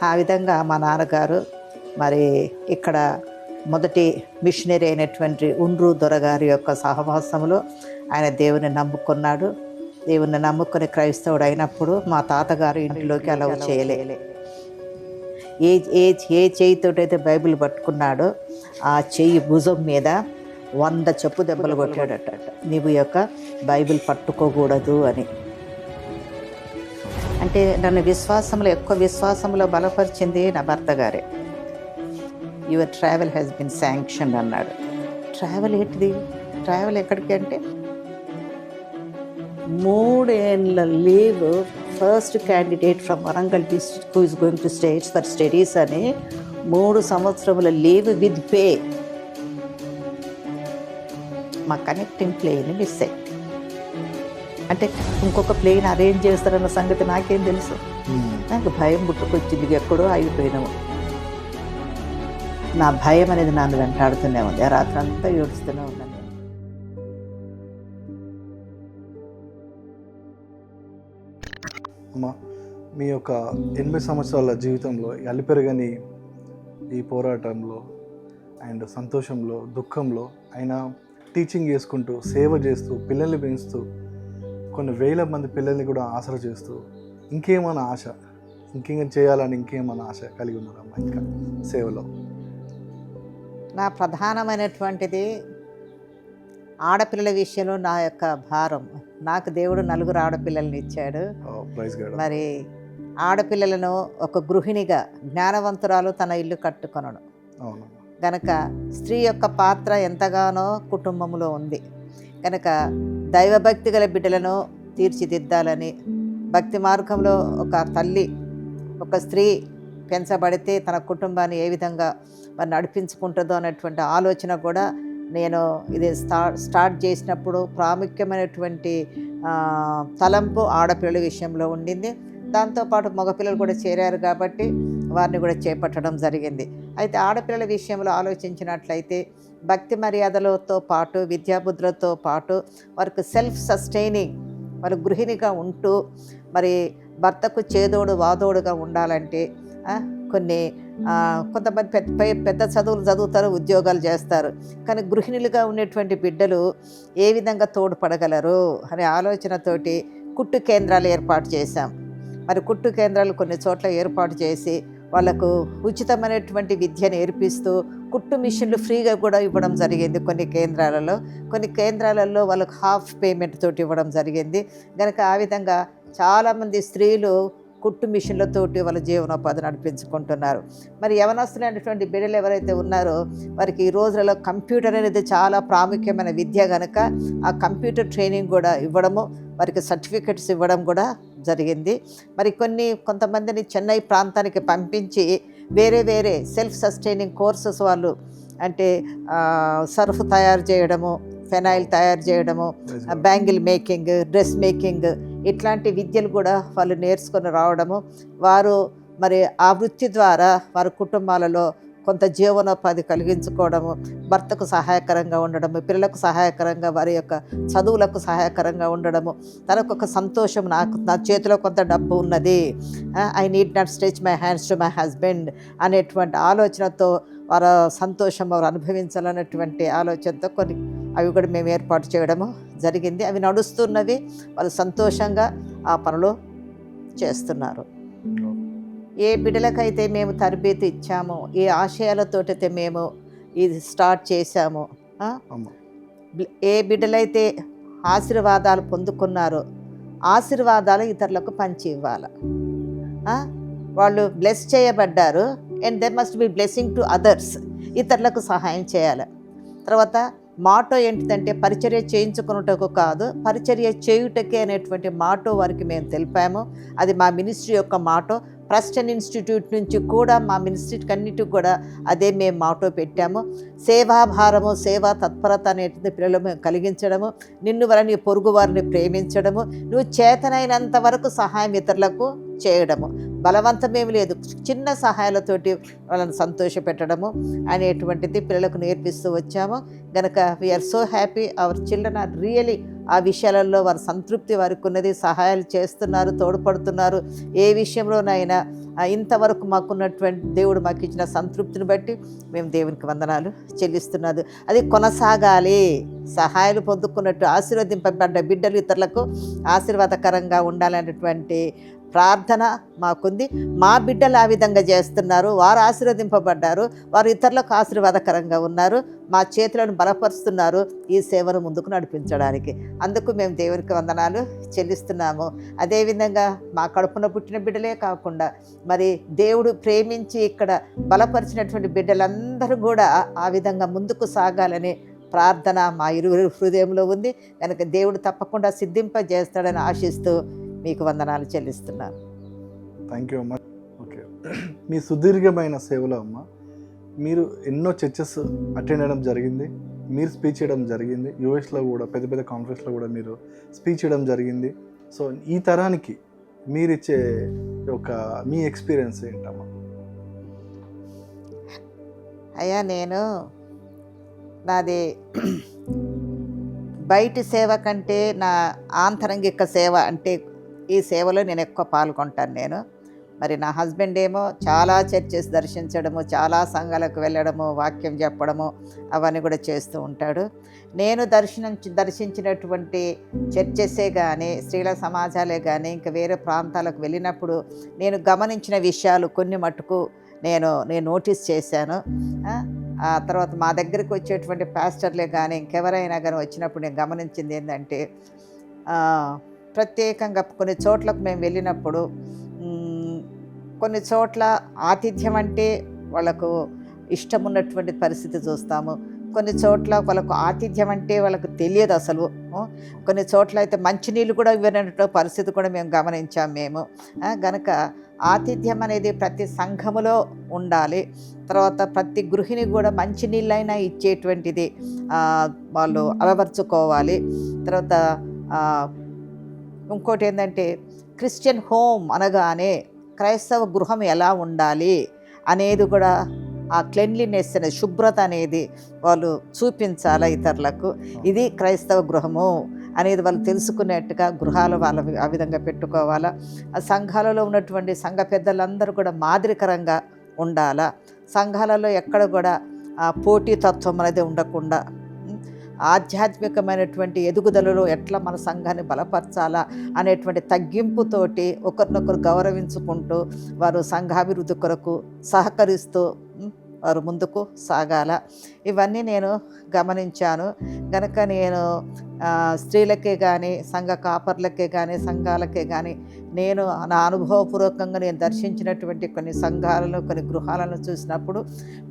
ఆ విధంగా మా నాన్నగారు మరి ఇక్కడ మొదటి మిషనరీ అయినటువంటి ఉండ్రు దొరగారి యొక్క సహవాసంలో ఆయన దేవుని నమ్ముకున్నాడు. దేవుని నమ్ముకుని క్రైస్తవుడు అయినప్పుడు మా తాతగారు ఇంటిలోకి అలౌ చేయలే. ఏ ఏ ఏ చేయితోటైతే బైబిల్ పట్టుకున్నాడో ఆ చెయ్యి భుజం మీద 100 చెప్పు దెబ్బలు కొట్టాడట. నీవు యొక్క బైబిల్ పట్టుకోకూడదు అని. అంటే నన్ను ఎక్కువ విశ్వాసంలో బలపరిచింది నా భర్త గారే. Your travel has been sanction అన్నాడు. ట్రావెల్ ఏంటిది? ట్రావెల్ ఎక్కడికి అంటే 3 ఏళ్ళ leave, first candidate from Warangal district who is going to states for studies అని 3 సంవత్సరముల లీవ్ విత్ పే. మా కనెక్టింగ్ ప్లేన్ మిస్ అయ్యి, అంటే ఇంకొక ప్లేన్ అరేంజ్ చేస్తారన్న సంగతి నాకేం తెలుసు. నాకు భయం పుట్టుకొచ్చింది, ఎక్కడో ఆగిపోయినాము. నా భయం అనేది నన్ను వెంటాడుతూనే ఉంది. ఆ రాత్రి అంతా ఏడుస్తూనే ఉన్నాను. అమ్మా, మీ యొక్క 8 సంవత్సరాల జీవితంలో అలిపెరగని ఈ పోరాటంలో అండ్ సంతోషంలో దుఃఖంలో ఆయన టీచింగ్ చేసుకుంటూ, సేవ చేస్తూ, పిల్లల్ని పెంచుతూ, కొన్ని వేల మంది పిల్లల్ని కూడా ఆసరా చేస్తూ, ఇంకేమైనా ఆశ, చేయాలని ఇంకేమైనా ఆశ కలిగి ఉన్నారమ్మా ఇంకా సేవలో? నా ప్రధానమైనటువంటిది ఆడపిల్లల విషయంలో నా యొక్క భారం. నాకు దేవుడు 4 ఆడపిల్లల్ని ఇచ్చాడు. మరి ఆడపిల్లలను ఒక గృహిణిగా, జ్ఞానవంతురాలు తన ఇల్లు కట్టుకొనను గనక స్త్రీ యొక్క పాత్ర ఎంతగానో కుటుంబంలో ఉంది. కనుక దైవభక్తి గల బిడ్డలను తీర్చిదిద్దాలని, భక్తి మార్గంలో ఒక తల్లి, ఒక స్త్రీ పెంచబడితే తన కుటుంబాన్ని ఏ విధంగా మరి నడిపించుకుంటుందో అనేటువంటి ఆలోచన కూడా నేను ఇది స్టార్ట్ చేసినప్పుడు ప్రాముఖ్యమైనటువంటి తలంపు ఆడపిల్లల విషయంలో ఉండింది. దాంతోపాటు మగపిల్లలు కూడా చేరారు కాబట్టి వారిని కూడా చేపట్టడం జరిగింది. అయితే ఆడపిల్లల విషయంలో ఆలోచించినట్లయితే భక్తి మర్యాదలతో పాటు, విద్యాబుద్ధులతో పాటు వారికి సెల్ఫ్ సస్టైనింగ్, వారి గృహిణిగా ఉంటూ మరి భర్తకు చేదోడు వాదోడుగా ఉండాలంటే కొంతమంది పెద్ద చదువులు చదువుతారు, ఉద్యోగాలు చేస్తారు. కానీ గృహిణులుగా ఉండేటువంటి బిడ్డలు ఏ విధంగా తోడ్పడగలరు అనే ఆలోచనతోటి కుట్టు కేంద్రాలు ఏర్పాటు చేశాం. మరి కుట్టు కేంద్రాలు కొన్ని చోట్ల ఏర్పాటు చేసి వాళ్ళకు ఉచితమైనటువంటి విద్య నేర్పిస్తూ కుట్టు మిషన్లు ఫ్రీగా కూడా ఇవ్వడం జరిగింది. కొన్ని కేంద్రాలలో వాళ్ళకు హాఫ్ పేమెంట్ తోటి ఇవ్వడం జరిగింది. కనుక ఆ విధంగా చాలామంది స్త్రీలు కుట్టు మిషన్లతోటి వాళ్ళ జీవనోపాధి నడిపించుకుంటున్నారు. మరి యవనస్తులైనటువంటి బిడ్డలు ఎవరైతే ఉన్నారో వారికి ఈ రోజులలో కంప్యూటర్ అనేది చాలా ప్రాముఖ్యమైన విద్య కనుక ఆ కంప్యూటర్ ట్రైనింగ్ కూడా ఇవ్వడము, వారికి సర్టిఫికెట్స్ ఇవ్వడం కూడా జరిగింది. మరి కొంతమందిని చెన్నై ప్రాంతానికి పంపించి వేరే సెల్ఫ్ సస్టైనింగ్ కోర్సెస్ వాళ్ళు, అంటే సర్ఫ్ తయారు చేయడము, ఫెనాయిల్ తయారు చేయడము, బ్యాంగిల్ మేకింగ్, డ్రెస్ మేకింగ్, ఇట్లాంటి విద్యలు కూడా వాళ్ళు నేర్చుకొని రావడము, వారు మరి ఆ వృత్తి ద్వారా వారి కుటుంబాలలో కొంత జీవనోపాధి కలిగించుకోవడము, భర్తకు సహాయకరంగా ఉండడము, పిల్లలకు సహాయకరంగా, వారి యొక్క చదువులకు సహాయకరంగా ఉండడము, తనకు ఒక సంతోషం, నా చేతిలో కొంత డబ్బు ఉన్నది, I need not stretch my hands to my husband అనేటువంటి ఆలోచనతో వారు సంతోషం వారు అనుభవించాలనేటువంటి ఆలోచనతో కొన్ని అవి కూడా మేము ఏర్పాటు చేయడము జరిగింది. అవి నడుస్తున్నవి, వాళ్ళు సంతోషంగా ఆ పనులు చేస్తున్నారు. ఏ బిడ్డలకైతే మేము తరబేతి ఇచ్చామో, ఏ ఆశయాలతోటైతే మేము ఇది స్టార్ట్ చేశామో, ఏ బిడ్డలైతే ఆశీర్వాదాలు పొందుకున్నారో ఆశీర్వాదాలు ఇతరులకు పంచి ఇవ్వాలి. వాళ్ళు బ్లెస్ చేయబడ్డారు, and they must be blessing to others. ఇతరులకు సహాయం చేయాలి. తర్వాత మాటో ఏంటిదంటే పరిచర్య చేయించుకున్నటకు కాదు, పరిచర్య చేయుటకే అనేటువంటి మాటో వారికి మేము తెలిపాము. అది మా మినిస్ట్రీ యొక్క మాటో. ప్రెస్టన్ ఇన్స్టిట్యూట్ నుంచి కూడా మా మినిస్ట్రీకి అన్నిటికి కూడా అదే మేము మాటో పెట్టాము. సేవాభారము, సేవా తత్పరత అనేటువంటి పిల్లలు మేము కలిగించడము, నిన్ను వల్ల నీ పొరుగు వారిని ప్రేమించడము, నువ్వు చేతనైనంత వరకు సహాయం ఇతరులకు చేయడము, బలవంతమేమి లేదు, చిన్న సహాయాలతోటి వాళ్ళని సంతోషపెట్టడము అనేటువంటిది పిల్లలకు నేర్పిస్తూ వచ్చాము. కనుక we are so happy, our children are really ఆ విషయాలలో వారి సంతృప్తి వారికి ఉన్నది, సహాయాలు చేస్తున్నారు, తోడ్పడుతున్నారు. ఏ విషయంలోనైనా ఇంతవరకు మాకున్నటువంటి దేవుడు మాకు ఇచ్చిన సంతృప్తిని బట్టి మేము దేవునికి వందనాలు చెల్లిస్తున్నది. అది కొనసాగాలి. సహాయాలు పొందుకున్నట్టు ఆశీర్వదింపబడ్డ బిడ్డలు ఇతరులకు ఆశీర్వాదకరంగా ఉండాలనేటువంటి ప్రార్థన మాకుంది. మా బిడ్డలు ఆ విధంగా చేస్తున్నారు, వారు ఆశీర్వదింపబడ్డారు, వారు ఇతరులకు ఆశీర్వాదకరంగా ఉన్నారు, మా చేతులను బలపరుస్తున్నారు ఈ సేవను ముందుకు నడిపించడానికి. అందుకు మేము దేవునికి వందనాలు చెల్లిస్తున్నాము. అదేవిధంగా మా కడుపున పుట్టిన బిడ్డలే కాకుండా మరి దేవుడు ప్రేమించి ఇక్కడ బలపరిచినటువంటి బిడ్డలందరూ కూడా ఆ విధంగా ముందుకు సాగాలని ప్రార్థన మా ఇరువురి హృదయంలో ఉంది. కనుక దేవుడు తప్పకుండా సిద్ధింపజేస్తాడని ఆశిస్తూ మీకు వందనాలు చెల్లిస్తున్నాను. థ్యాంక్ యూ అమ్మ. ఓకే, మీ సుదీర్ఘమైన సేవలో అమ్మ మీరు ఎన్నో చర్చెస్ అటెండ్ అవ్వడం జరిగింది, మీరు స్పీచ్ చేయడం జరిగింది, యూఎస్లో కూడా పెద్ద పెద్ద కాన్ఫరెన్స్లో కూడా మీరు స్పీచ్ చేయడం జరిగింది. సో ఈ తరానికి మీరిచ్చే ఒక మీ ఎక్స్పీరియన్స్ ఏంటమ్మా? అయ్యా, నాది బయటి సేవ కంటే నా ఆంతరంగిక సేవ అంటే ఈ సేవలో నేను ఎక్కువ పాల్గొంటాను. మరి నా హస్బెండ్ ఏమో చాలా చర్చెస్ దర్శించడము, చాలా సంఘాలకు వెళ్ళడము, వాక్యం చెప్పడము అవన్నీ కూడా చేస్తూ ఉంటాడు. నేను దర్శించినటువంటి చర్చెసే కానీ, స్త్రీల సమాజాలే కానీ, ఇంకా వేరే ప్రాంతాలకు వెళ్ళినప్పుడు నేను గమనించిన విషయాలు కొన్ని మట్టుకు నేను నోటీస్ చేశాను. ఆ తర్వాత మా దగ్గరికి వచ్చేటువంటి పాస్టర్లే కానీ ఇంకెవరైనా కానీ వచ్చినప్పుడు నేను గమనించింది ఏంటంటే, ప్రత్యేకంగా కొన్ని చోట్లకు మేము వెళ్ళినప్పుడు కొన్ని చోట్ల ఆతిథ్యం అంటే వాళ్ళకు ఇష్టం ఉన్నటువంటి పరిస్థితి చూస్తాము. కొన్ని చోట్ల వాళ్ళకు ఆతిథ్యం అంటే వాళ్ళకు తెలియదు అసలు. కొన్ని చోట్ల అయితే మంచినీళ్ళు కూడా ఇవ్వనట్టు పరిస్థితి కూడా మేము గమనించాము మేము. గనక ఆతిథ్యం అనేది ప్రతి సంఘములో ఉండాలి. తర్వాత ప్రతి గృహిణి కూడా మంచినీళ్ళైనా ఇచ్చేటువంటిది వాళ్ళు అలవర్చుకోవాలి. తర్వాత ఇంకోటి ఏంటంటే, క్రిస్టియన్ హోమ్ అనగానే క్రైస్తవ గృహం ఎలా ఉండాలి అనేది కూడా ఆ క్లెన్లీనెస్ అనేది, శుభ్రత అనేది వాళ్ళు చూపించాలి ఇతరులకు. ఇది క్రైస్తవ గృహము అనేది వాళ్ళు తెలుసుకునేట్టుగా గృహాలు వాళ్ళు ఆ విధంగా పెట్టుకోవాలా. ఆ సంఘాలలో ఉన్నటువంటి సంఘ పెద్దలందరూ కూడా మాదిరికరంగా ఉండాలా. సంఘాలలో ఎక్కడ కూడా పోటీతత్వం అనేది ఉండకుండా ఆధ్యాత్మికమైనటువంటి ఎదుగుదలలో ఎట్లా మన సంఘాన్ని బలపరచాలా అనేటువంటి తగ్గింపుతోటి ఒకరినొకరు గౌరవించుకుంటూ వారు సంఘాభివృద్ధి కొరకు సహకరిస్తూ వారు ముందుకు సాగాల. ఇవన్నీ నేను గమనించాను. కనుక నేను స్త్రీలకే కానీ, సంఘ కాపర్లకే కానీ, సంఘాలకే కానీ నేను నా అనుభవపూర్వకంగా నేను దర్శించినటువంటి కొన్ని సంఘాలను, కొన్ని గృహాలను చూసినప్పుడు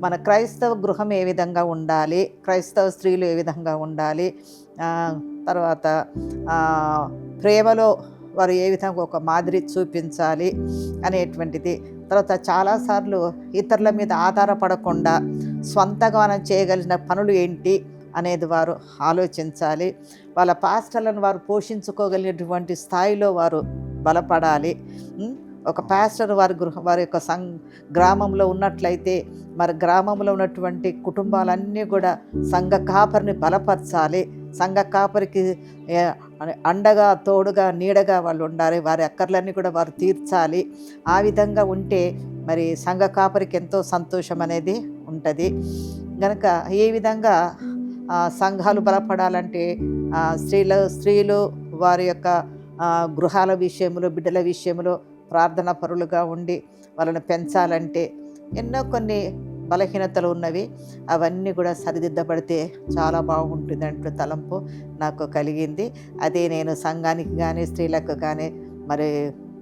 మన క్రైస్తవ గృహం ఏ విధంగా ఉండాలి, క్రైస్తవ స్త్రీలు ఏ విధంగా ఉండాలి, తర్వాత ప్రేమలో వారు ఏ విధంగా ఒక మాదిరి చూపించాలి అనేటువంటిది. తర్వాత చాలాసార్లు ఇతరుల మీద ఆధారపడకుండా స్వంతంగా మనం చేయగలిగిన పనులు ఏంటి అనేది వారు ఆలోచించాలి. వాళ్ళ పాస్టర్లను వారు పోషించుకోగలిగినటువంటి స్థాయిలో వారు బలపడాలి. ఒక పాస్టర్ వారి యొక్క గ్రామంలో ఉన్నట్లయితే మరి గ్రామంలో ఉన్నటువంటి కుటుంబాలన్నీ కూడా సంఘ కాపరిని బలపరచాలి. సంఘ కాపరికి అండగా, తోడుగా, నీడగా వాళ్ళు ఉండాలి. వారి అక్కర్లన్నీ కూడా వారు తీర్చాలి. ఆ విధంగా ఉంటే మరి సంఘ కాపరికి ఎంతో సంతోషం అనేది ఉంటుంది. కనుక ఏ విధంగా సంఘాలు బలపడాలంటే స్త్రీలు వారి యొక్క గృహాల విషయంలో, బిడ్డల విషయంలో ప్రార్థనా పరులుగా ఉండి వాళ్ళని పెంచాలంటే ఎన్నో కొన్ని బలహీనతలు ఉన్నవి. అవన్నీ కూడా సరిదిద్దబడితే చాలా బాగుంటుందంటూ తలంపు నాకు కలిగింది. అదే నేను సంఘానికి కానీ, స్త్రీలకు కానీ, మరి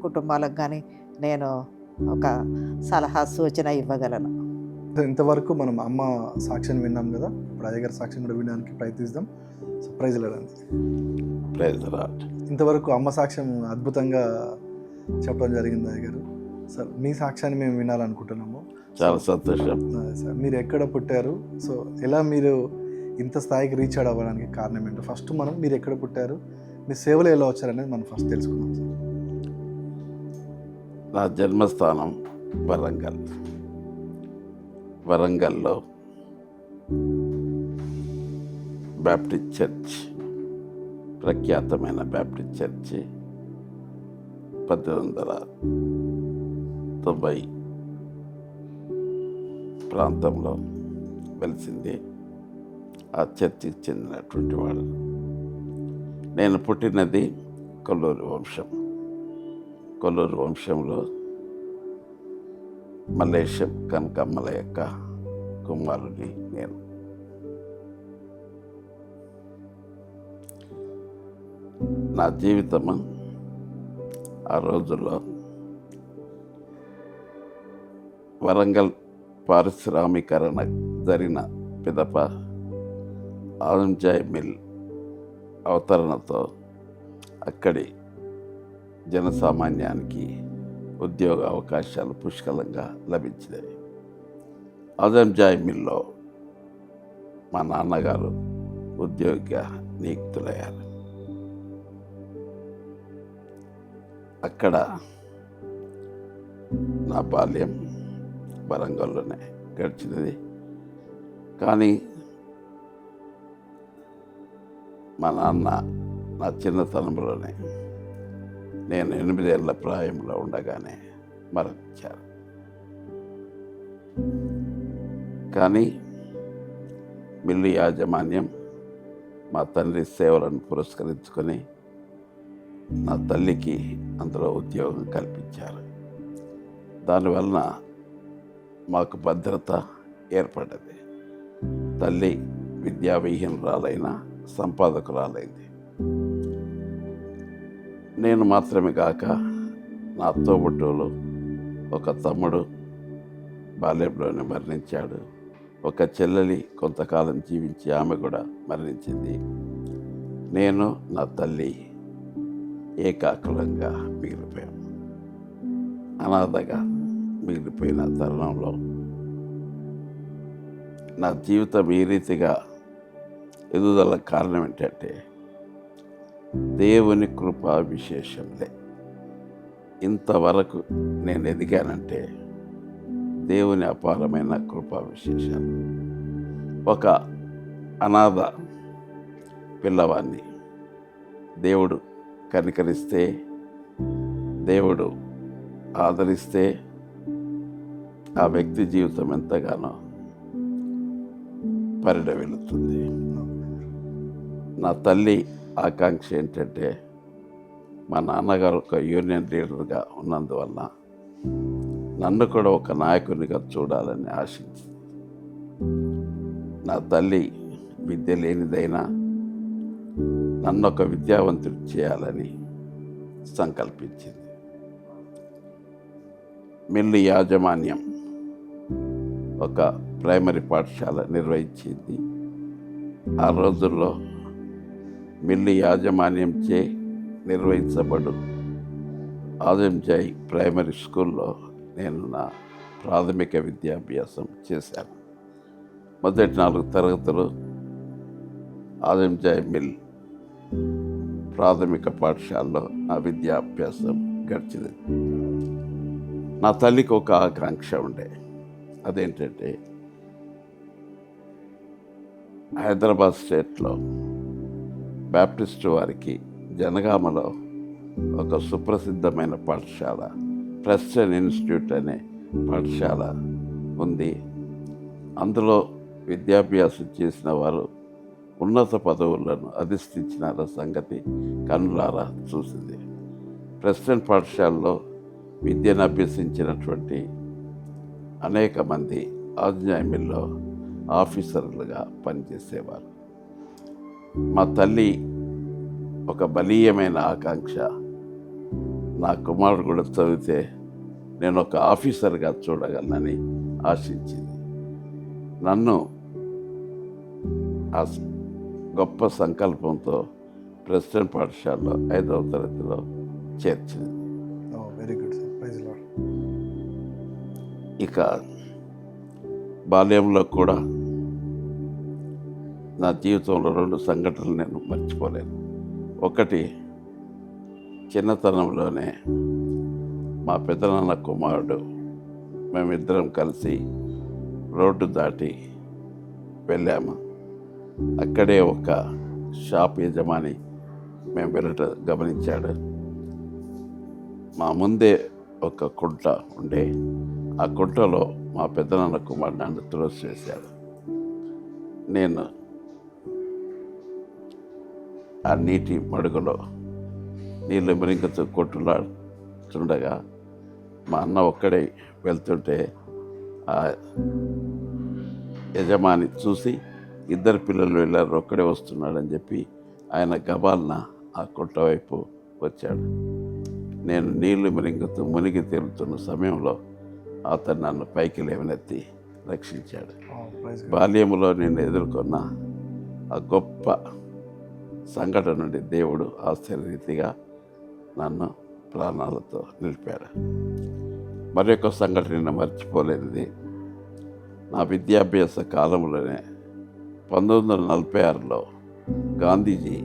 కుటుంబాలకు కానీ నేను ఒక సలహా సూచన ఇవ్వగలను. ఇంతవరకు మనం అమ్మ సాక్ష్యం విన్నాం కదా, ఇప్పుడు అయ్యగారి సాక్ష్యం కూడా వినడానికి ప్రయత్నిద్దాం. ప్రైజ్ లేదండి. ఇంతవరకు అమ్మ సాక్ష్యం అద్భుతంగా చెప్పడం జరిగింది అయ్యగారు. సార్, మీ సాక్ష్యాన్ని మేము వినాలనుకుంటున్నాము. చాలా సంతోషం సార్. మీరు ఎక్కడ పుట్టారు, సో ఎలా మీరు ఇంత స్థాయికి రీచ్ అవ్వడానికి కారణం ఏంటో ఫస్ట్ మీరు ఎక్కడ పుట్టారు, మీ సేవలు ఎలా వచ్చారనేది మనం ఫస్ట్ తెలుసుకుందాం సార్. నా జన్మస్థానం వరంగల్. వరంగల్లో బ్యాప్టిస్ట్ చర్చ్, ప్రఖ్యాతమైన బ్యాప్టిస్ట్ చర్చి 1890 ప్రాంతంలో వెలిసింది. ఆ చర్చికి చెందినటువంటి వాడు. నేను పుట్టినది కొల్లూరు వంశం. కొల్లూరు వంశంలో మల్లేశం కనకమ్మల యొక్క కుమారుని నేను. నా జీవితము ఆ రోజుల్లో వరంగల్ పారిశ్రామీకరణ జరిగిన పిదప ఆలంజాయ్ మిల్ అవతరణతో అక్కడి జనసామాన్యానికి ఉద్యోగ అవకాశాలు పుష్కలంగా లభించినాయి. ఆలంజాయ్ మిల్లో మా నాన్నగారు ఉద్యోగిగా నియుక్తులయ్యారు. అక్కడ నా బాల్యం వరంగల్లోనే గడిచినది. కానీ మా నాన్న నా చిన్నతనంలోనే, నేను 8 ఏళ్ల ప్రాయంలో ఉండగానే మరణించారు. కానీ మిల్లు యాజమాన్యం మా తండ్రి సేవలను పురస్కరించుకొని నా తల్లికి అందులో ఉద్యోగం కల్పించారు. దానివలన మాకు భద్రత ఏర్పడ్డది. తల్లి విద్యావిహీనురాలైన సంపాదకురాలైంది. నేను మాత్రమే కాక నా తోబుట్టువులు, ఒక తమ్ముడు బాల్యంలోనే మరణించాడు. ఒక చెల్లెలి కొంతకాలం జీవించి ఆమె కూడా మరణించింది. నేను నా తల్లి ఏకాకులంగా మిగిలిపోయాం. అనాథగా మిగిలిపోయిన తరుణంలో నా జీవితం ఈ రీతిగా ఎదుగుదల కారణం ఏంటంటే దేవుని కృపా విశేషంలే. ఇంతవరకు నేను ఎదిగానంటే దేవుని అపారమైన కృపా విశేషాలు. ఒక అనాథ పిల్లవాడిని దేవుడు కనికరిస్తే, దేవుడు ఆదరిస్తే ఆ వ్యక్తి జీవితం ఎంతగానో పరిడవిల్లుతుంది. నా తల్లి ఆకాంక్ష ఏంటంటే మా నాన్నగారు ఒక యూనియన్ లీడర్గా ఉన్నందువల్ల నన్ను కూడా ఒక నాయకునిగా చూడాలని ఆశించింది. నా తల్లి విద్య లేనిదైనా నన్ను ఒక విద్యావంతుడు చేయాలని సంకల్పించింది. మిల్లు యాజమాన్యం ఒక ప్రైమరీ పాఠశాల నిర్వహించింది. ఆ రోజుల్లో మిల్లు యాజమాన్యంచే నిర్వహించబడు ఆలంజాయ్ ప్రైమరీ స్కూల్లో నేను నా ప్రాథమిక విద్యాభ్యాసం చేశాను. మొదటి 4 తరగతులు ఆలంజాయ్ మిల్ ప్రాథమిక పాఠశాలలో నా విద్యాభ్యాసం గడిచింది. నా తల్లికి ఒక ఆకాంక్ష ఉండే. అదేంటంటే హైదరాబాద్ స్టేట్లో బ్యాప్టిస్ట్ వారికి జనగామలో ఒక సుప్రసిద్ధమైన పాఠశాల, ప్రెస్టన్ ఇన్స్టిట్యూట్ అనే పాఠశాల ఉంది. అందులో విద్యాభ్యాసం చేసిన వారు ఉన్నత పదవులను అధిష్ఠించిన సంగతి కన్నులారా చూసింది. ప్రెస్టన్ పాఠశాలలో విద్యను అభ్యసించినటువంటి అనేక మంది ఆలంజాయ్ మిల్లో ఆఫీసర్లుగా పనిచేసేవారు. మా తల్లి ఒక బలీయమైన ఆకాంక్ష, నా కుమారుడు కూడా చదివితే నేను ఒక ఆఫీసర్గా చూడగలనని ఆశించింది. నన్ను ఆ గొప్ప సంకల్పంతో ప్రెసిడెంట్ పాఠశాలలో 5వ తరగతిలో చేర్చింది. Very good sir, praise Lord. ఇక బాల్యంలో కూడా నా జీవితంలో 2 సంఘటనలు నేను మర్చిపోలేను. ఒకటి, చిన్నతనంలోనే మా పెదనాన్న కుమారుడు మేమిద్దరం కలిసి రోడ్డు దాటి వెళ్ళాము. అక్కడే ఒక షాప్ యజమాని మేము వెళ్ళటం గమనించాడు. మా ముందే ఒక కుంట ఉండే, ఆ కుంటలో మా పెద్దనాన్న కుమారుడు నన్ను త్రోసివేశాడు. నేను ఆ నీటి మడుగులో నీళ్ళు మరింకతో కొట్టులాడుతుండగా మా అన్న ఒక్కడే వెళ్తుంటే ఆ యజమాని చూసి ఇద్దరు పిల్లలు వెళ్ళారు, ఒక్కడే వస్తున్నాడని చెప్పి ఆయన గబాలన ఆ కుంట వైపు వచ్చాడు. నేను నీళ్లు మరింగతో మునిగి తేలుతున్న సమయంలో అతను నన్ను పైకి లేవనెత్తి రక్షించాడు. బాల్యంలో నేను ఎదుర్కొన్న ఆ గొప్ప సంఘటన నుండి దేవుడు ఆశ్చర్యరీతిగా నన్ను ప్రాణాలతో నిలిపాడు. మరొక సంఘటన మర్చిపోలేనిది, నా విద్యాభ్యాస కాలంలోనే 1946లో గాంధీజీ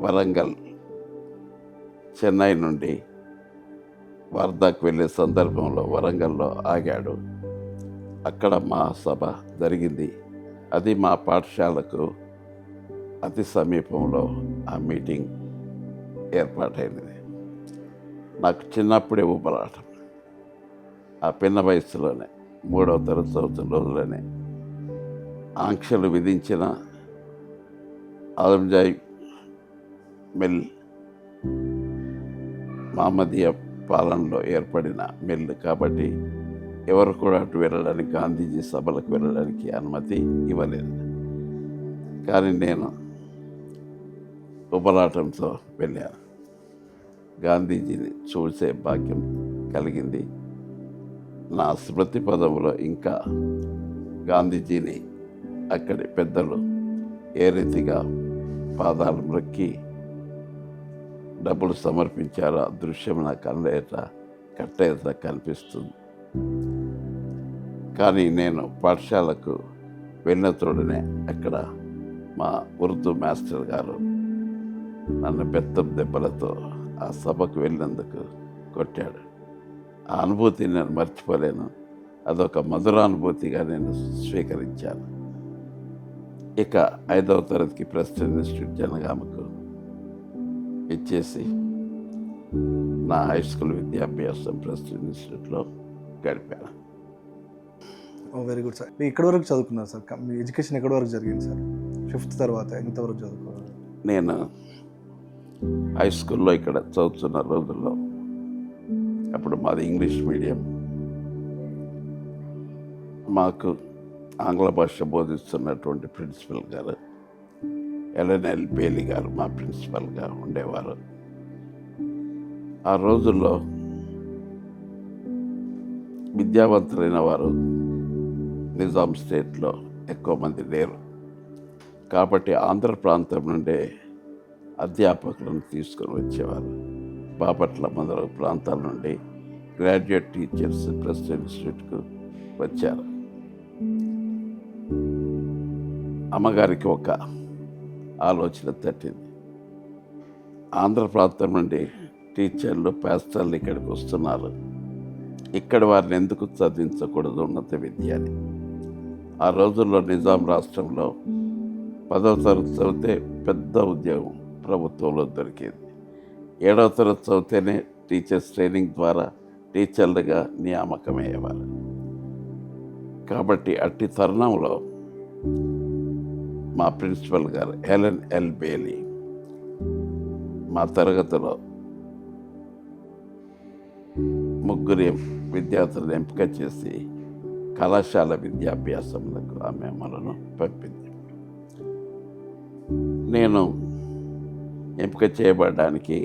వరంగల్ చెన్నై నుండి వర్ధాకు వెళ్ళే సందర్భంలో వరంగల్లో ఆగాడు. అక్కడ మా సభ జరిగింది. అది మా పాఠశాలకు అతి సమీపంలో ఆ మీటింగ్ ఏర్పాటైనది. నాకు చిన్నప్పుడే ఊపలాటం. ఆ పిన్న వయసులోనే 3వ తరగతి చదువుతున్న రోజులోనే ఆంక్షలు విధించిన ఆలంజాయి మిల్ మహమ్మదీయ పాలనలో ఏర్పడిన మిల్ కాబట్టి ఎవరు కూడా అటు వెళ్ళడానికి, గాంధీజీ సభలకు వెళ్ళడానికి అనుమతి ఇవ్వలేదు. కానీ నేను ఉపలాటంతో వెళ్ళాను. గాంధీజీని చూసే భాగ్యం కలిగింది. నా స్మృతి పదంలో ఇంకా గాంధీజీని అక్కడి పెద్దలు ఏ రీతిగా పాదాలు మ్రొక్కి డబ్బులు సమర్పించారో ఆ దృశ్యం నా కళ్ళేట కట్టేట కనిపిస్తుంది. కానీ నేను పాఠశాలకు వెళ్ళిన తోడనే అక్కడ మా ఉర్దూ మాస్టర్ గారు నన్ను బెత్తం దెబ్బలతో ఆ సభకు వెళ్ళినందుకు కొట్టాడు. ఆ అనుభూతి నేను మర్చిపోలేను. అదొక మధురానుభూతిగా నేను స్వీకరించాను. ఇక 5వ తరగతికి ప్రెసిడెంట్ ఇన్స్టిట్యూట్ జనగామకు ఇచ్చేసి నా హై స్కూల్ విద్యాభ్యాసం ప్రెసిడెంట్ ఇన్స్టిట్యూట్లో గడిపాను. Very good sir. ఎక్కడి వరకు చదువుకున్నారు సార్? మీ ఎడ్యుకేషన్ ఎక్కడి వరకు జరిగింది సార్? 5th తర్వాత ఎంతవరకు చదువుకున్నారు? నేను హై స్కూల్లో ఇక్కడ చదువుతున్న రోజుల్లో, అప్పుడు మాది ఇంగ్లీష్ మీడియం, మాకు ఆంగ్ల భాష బోధిస్తున్నటువంటి ప్రిన్సిపల్ గారు ఎల్ఎన్ఎల్ బేలీ గారు మా ప్రిన్సిపల్గా ఉండేవారు. ఆ రోజుల్లో విద్యావంతులైన వారు నిజాం స్టేట్లో ఎక్కువ మంది లేరు. కాబట్టి ఆంధ్ర ప్రాంతం నుండే అధ్యాపకులను తీసుకొని వచ్చేవారు. బాపట్ల మొదలగు ప్రాంతాల నుండి గ్రాడ్యుయేట్ టీచర్స్ ప్రెసిడెంట్ ఇన్స్టిట్యూట్కు వచ్చారు. అమ్మగారికి ఒక ఆలోచన తట్టింది. ఆంధ్ర ప్రాంతం నుండి టీచర్లు పాస్టర్లు ఇక్కడికి వస్తున్నారు, ఇక్కడ వారిని ఎందుకు చదివించకూడదు ఉన్నత విద్య అని. ఆ రోజుల్లో నిజాం రాష్ట్రంలో 10వ తరగతి చదివితే పెద్ద ఉద్యోగం ప్రభుత్వంలో దొరికేది. 7వ తరగతి చదివితేనే టీచర్స్ ట్రైనింగ్ ద్వారా టీచర్లుగా నియామకమయ్యేవారు. కాబట్టి అట్టి తరుణంలో మా ప్రిన్సిపల్ గారు ఎల్ఎన్ఎల్ బేలీ మా తరగతిలో 3 విద్యార్థులను ఎంపిక చేసి కళాశాల విద్యాభ్యాసములకు ఆమె మనను పంపింది. నేను ఎంపిక చేయబడడానికి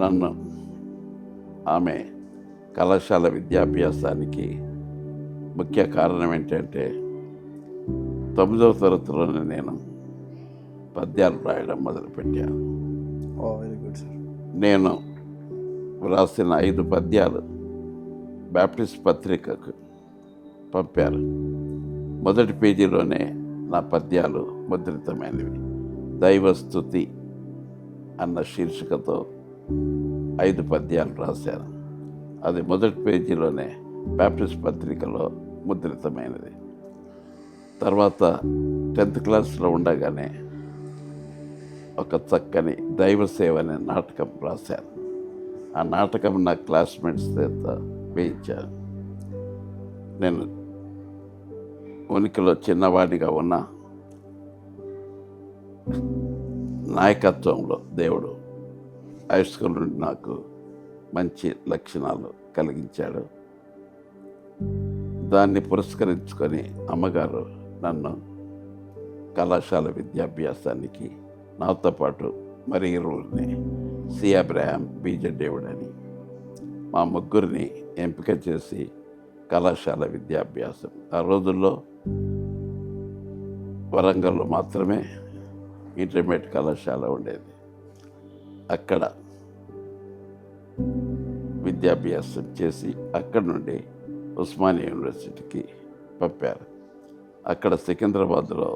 నన్ను ఆమె కళాశాల విద్యాభ్యాసానికి ముఖ్య కారణం ఏంటంటే 9వ తరగతిలోనే నేను పద్యాలు రాయడం మొదలుపెట్టాను. Very good sir. నేను వ్రాసిన 5 పద్యాలు బ్యాప్టిస్ట్ పత్రికకు పంపారు. మొదటి పేజీలోనే నా పద్యాలు ముద్రితమైనవి. దైవస్తుతి అన్న శీర్షికతో 5 పద్యాలు రాశాను. అది మొదటి పేజీలోనే బ్యాప్టిస్ట్ పత్రికలో ముద్రితమైనది. తర్వాత 10th క్లాస్లో ఉండగానే ఒక చక్కని దైవ సేవ అనే నాటకం రాశాను. ఆ నాటకం నా క్లాస్మేట్స్ చేత వేయించాను. నేను ఉనికిలో చిన్నవాడిగా ఉన్న నాయకత్వంలో దేవుడు హై స్కూల్ నుండి నాకు మంచి లక్షణాలు కలిగించాడు. దాన్ని పురస్కరించుకొని అమ్మగారు నన్ను కళాశాల విద్యాభ్యాసానికి నాతో పాటు మరి ఇరువురిని సి అబ్రహాం, బీజే డేవిడ్ అని మా ముగ్గురిని ఎంపిక చేసి కళాశాల విద్యాభ్యాసం, ఆ రోజుల్లో వరంగల్లో మాత్రమే ఇంటర్మీడియట్ కళాశాల ఉండేది, అక్కడ విద్యాభ్యాసం చేసి అక్కడి నుండి ఉస్మానియా యూనివర్సిటీకి పంపారు. అక్కడ సికింద్రాబాద్లో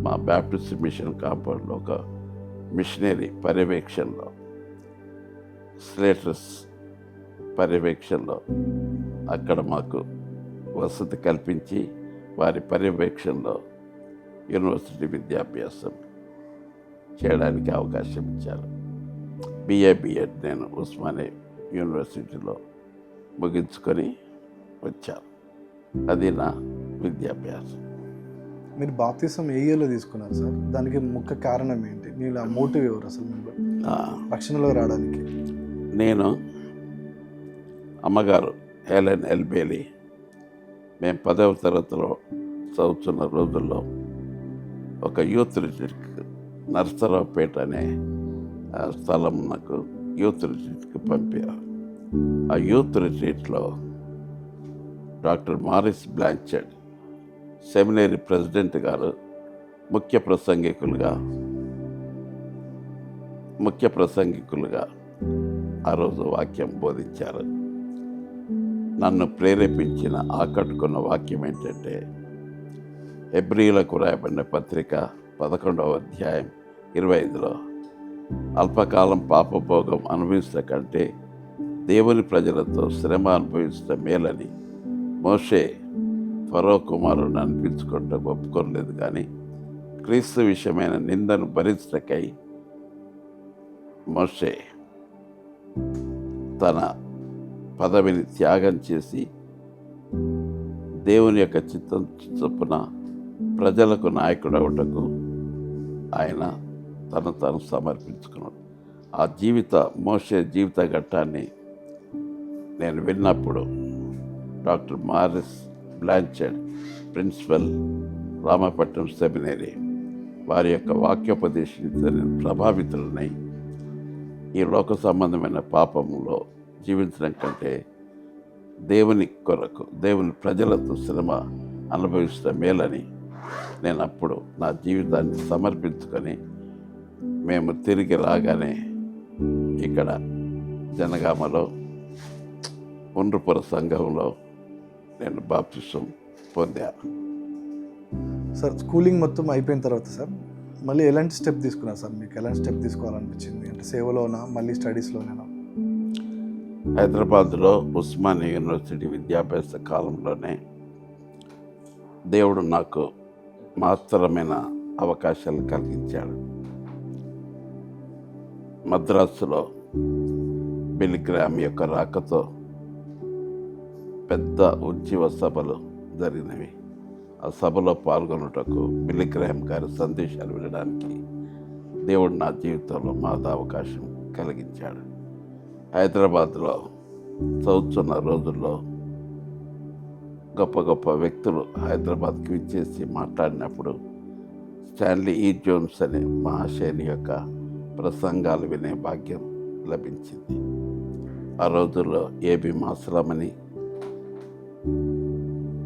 మా బ్యాప్టిస్ట్ మిషన్ కాంపౌండ్లో ఒక మిషనరీ పర్యవేక్షణలో, స్లేటర్స్ పర్యవేక్షణలో అక్కడ మాకు వసతి కల్పించి వారి పర్యవేక్షణలో యూనివర్సిటీ విద్యాభ్యాసం చేయడానికి అవకాశం ఇచ్చారు. బిఎడ్ నేను ఉస్మానియా యూనివర్సిటీలో ముగించుకొని వచ్చాను. అది నా విద్యాభ్యాసం. మీరు బాప్తిసం ఏ ఇయర్లో తీసుకున్నారు సార్? దానికి ముఖ్య కారణం ఏంటి? మీరు ఆ మోటివ్ ఎవరు అసలు మిమ్మల్ని రక్షణలో రావడానికి? నేను, అమ్మగారు హెలెన్ ఎల్బేలీ, మేము 10వ తరగతిలో చదువుతున్న రోజుల్లో ఒక యూత్ రిట్రీట్కి నర్సరావుపేట అనే స్థలం నాకు యూత్ రిట్రీట్కి పంపారు. ఆ యూత్ రిట్రీట్లో doctor Maurice Blanchard seminary president గారు ముఖ్య ప్రసంగికులుగా ఆ రోజు వాక్యం బోధించారు. నన్ను ప్రేరేపించిన, ఆకట్టుకున్న వాక్యం ఏంటంటే, హెబ్రీయులకు రాయబడిన పత్రిక 11వ అధ్యాయం 25లో అల్పకాలం పాపభోగం అనుభవించడం కంటే దేవుని ప్రజలతో శ్రమ అనుభవించడం మేలని మోషే ఫరో కుమారుని అనిపించుకుంటూ ఒప్పుకోలేదు, కానీ క్రీస్తు విషయమైన నిందను భరించటకై మోషే తన పదవిని త్యాగం చేసి దేవుని యొక్క చిత్తం చొప్పున ప్రజలకు నాయకుడవుటకు ఆయన తను సమర్పించుకున్నాడు. ఆ మోషే జీవిత ఘట్టాన్ని నేను విన్నప్పుడు doctor Maurice Blanchard, principal, Ramapatnam seminary, వారి యొక్క వాక్యోపదేశంతో నేను ప్రభావితులనై ఈ లోక సంబంధమైన పాపంలో జీవించడం కంటే దేవుని కొరకు, దేవుని ప్రజలతో శ్రమ అనుభవించడం మేలని నేను అప్పుడు నా జీవితాన్ని సమర్పించుకొని, మేము తిరిగి రాగానే ఇక్కడ జనగామలో ఉండ్రుపుర సంఘంలో నేను బాప్తిసం పొందాను. సార్, స్కూలింగ్ మొత్తం అయిపోయిన తర్వాత సార్ మళ్ళీ ఎలాంటి స్టెప్ తీసుకున్నారు సార్? మీకు ఎలాంటి స్టెప్ తీసుకోవాలనిపించింది? అంటే సేవలోనా, మళ్ళీ స్టడీస్లోనేనా? హైదరాబాద్లో ఉస్మానియా యూనివర్సిటీ విద్యాభ్యాస కాలంలోనే దేవుడు నాకు మహత్తరమైన అవకాశాలు కలిగించాడు. మద్రాసులో బిల్ గ్రామ్ యొక్క రాకతో పెద్ద ఉజ్జీవ సభలు జరిగినవి. ఆ సభలో పాల్గొనుటకు బిల్ గ్రామ్ గారి సందేశాలు వినడానికి దేవుడు నా జీవితంలో మాకు అవకాశం కలిగించాడు. హైదరాబాద్లో చదువుతున్న రోజుల్లో గొప్ప గొప్ప వ్యక్తులు హైదరాబాద్కి విచ్చేసి మాట్లాడినప్పుడు స్టాన్లీ ఈ జోన్స్ అనే మహాశైలి యొక్క ప్రసంగాలు వినే భాగ్యం లభించింది. ఆ రోజుల్లో ఏబి మాసలమని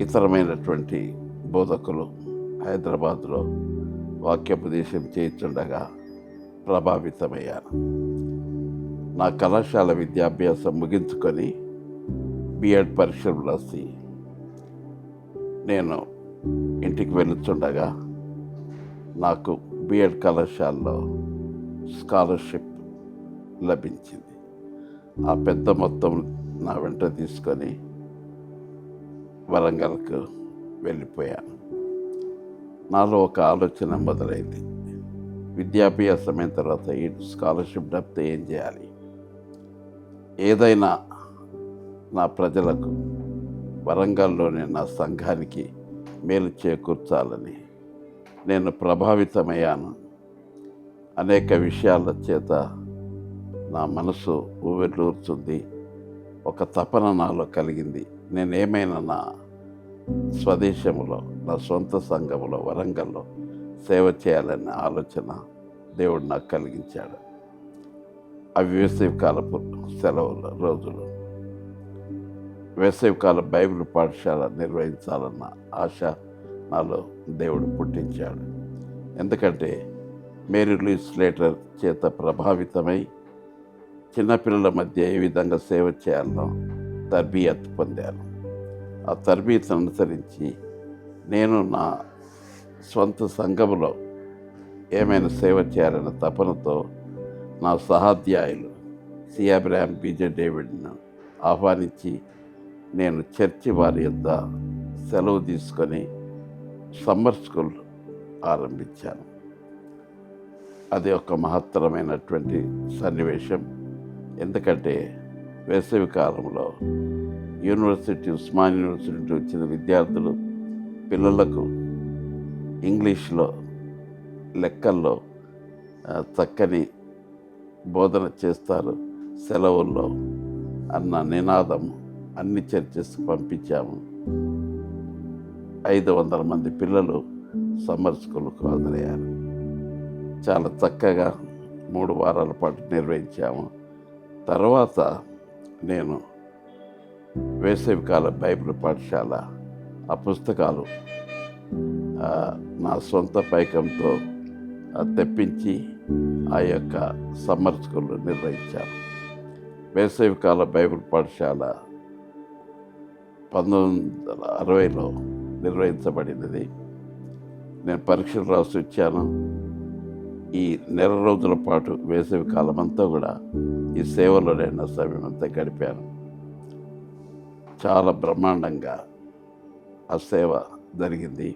ఇతరమైనటువంటి బోధకులు హైదరాబాద్లో వాక్యోపదేశం చేయించుండగా ప్రభావితమయ్యాను. నా కళాశాల విద్యాభ్యాసం ముగించుకొని బిఎడ్ పరీక్షలు రాసి నేను ఇంటికి వెళుతుండగా నాకు బిఎడ్ కళాశాలలో స్కాలర్షిప్ లభించింది. ఆ పెద్ద మొత్తం నా వెంట తీసుకొని వరంగల్కు వెళ్ళిపోయాను. నాలో ఒక ఆలోచన మొదలైంది. విద్యాభ్యాసమైన తర్వాత ఈ స్కాలర్షిప్ డబ్బుతో ఏం చేయాలి? ఏదైనా నా ప్రజలకు, వరంగల్లోని నా సంఘానికి మేలు చేకూర్చాలని నేను ప్రభావితమయ్యాను. అనేక విషయాల చేత నా మనసు ఊవిర్లూరుతుంది. ఒక తపన నాలో కలిగింది. నేనేమైనా నా స్వదేశంలో, నా సొంత సంఘంలో, వరంగల్లో సేవ చేయాలనే ఆలోచన దేవుడు నాకు కలిగించాడు. అవి వేసవికాలపు సెలవుల రోజులు. వేసవికాల బైబిల్ పాఠశాల నిర్వహించాలన్న ఆశ నాలో దేవుడు పుట్టించాడు. ఎందుకంటే మేరీ లూయిస్ స్లేటర్ చేత ప్రభావితమై చిన్నపిల్లల మధ్య ఏ విధంగా సేవ చేయాలో తర్బియత్ పొందాను. ఆ తర్బియత్ అనుసరించి నేను నా స్వంత సంఘములో ఏమైనా సేవ చేయాలన్న తపనతో నా సహాధ్యాయులు సి. అబ్రహాం బీజే డేవిడ్ను ఆహ్వానించి నేను చర్చి వారి యొద్ద సెలవు తీసుకొని సమ్మర్ స్కూల్ ఆరంభించాను. అది ఒక మహత్తరమైనటువంటి సన్నివేశం. ఎందుకంటే వేసవి కాలంలో ఉస్మాన్ యూనివర్సిటీ వచ్చిన విద్యార్థులు పిల్లలకు ఇంగ్లీష్లో, లెక్కల్లో చక్కని బోధన చేస్తారు సెలవుల్లో అన్న నినాదం అన్ని చర్చెస్కి పంపించాము. 500 మంది పిల్లలు సమ్మర్ స్కూల్కు హాజరయ్యారు. చాలా చక్కగా 3 వారాల పాటు నిర్వహించాము. తర్వాత నేను వేసవికాల బైబిల్ పాఠశాల ఆ పుస్తకాలు నా సొంత పైకంతో తెప్పించి ఆ యొక్క సమ్మర్ స్కూల్ నిర్వహించాను. వేసవికాల బైబిల్ పాఠశాల 1960లో నిర్వహించబడినది. నేను పరీక్షలు రాసి వచ్చాను. ఈ నెల రోజుల పాటు వేసవి కాలం అంతా కూడా ఈ సేవలో నేను సమయం అంతా గడిపాను. చాలా బ్రహ్మాండంగా ఆ సేవ జరిగింది.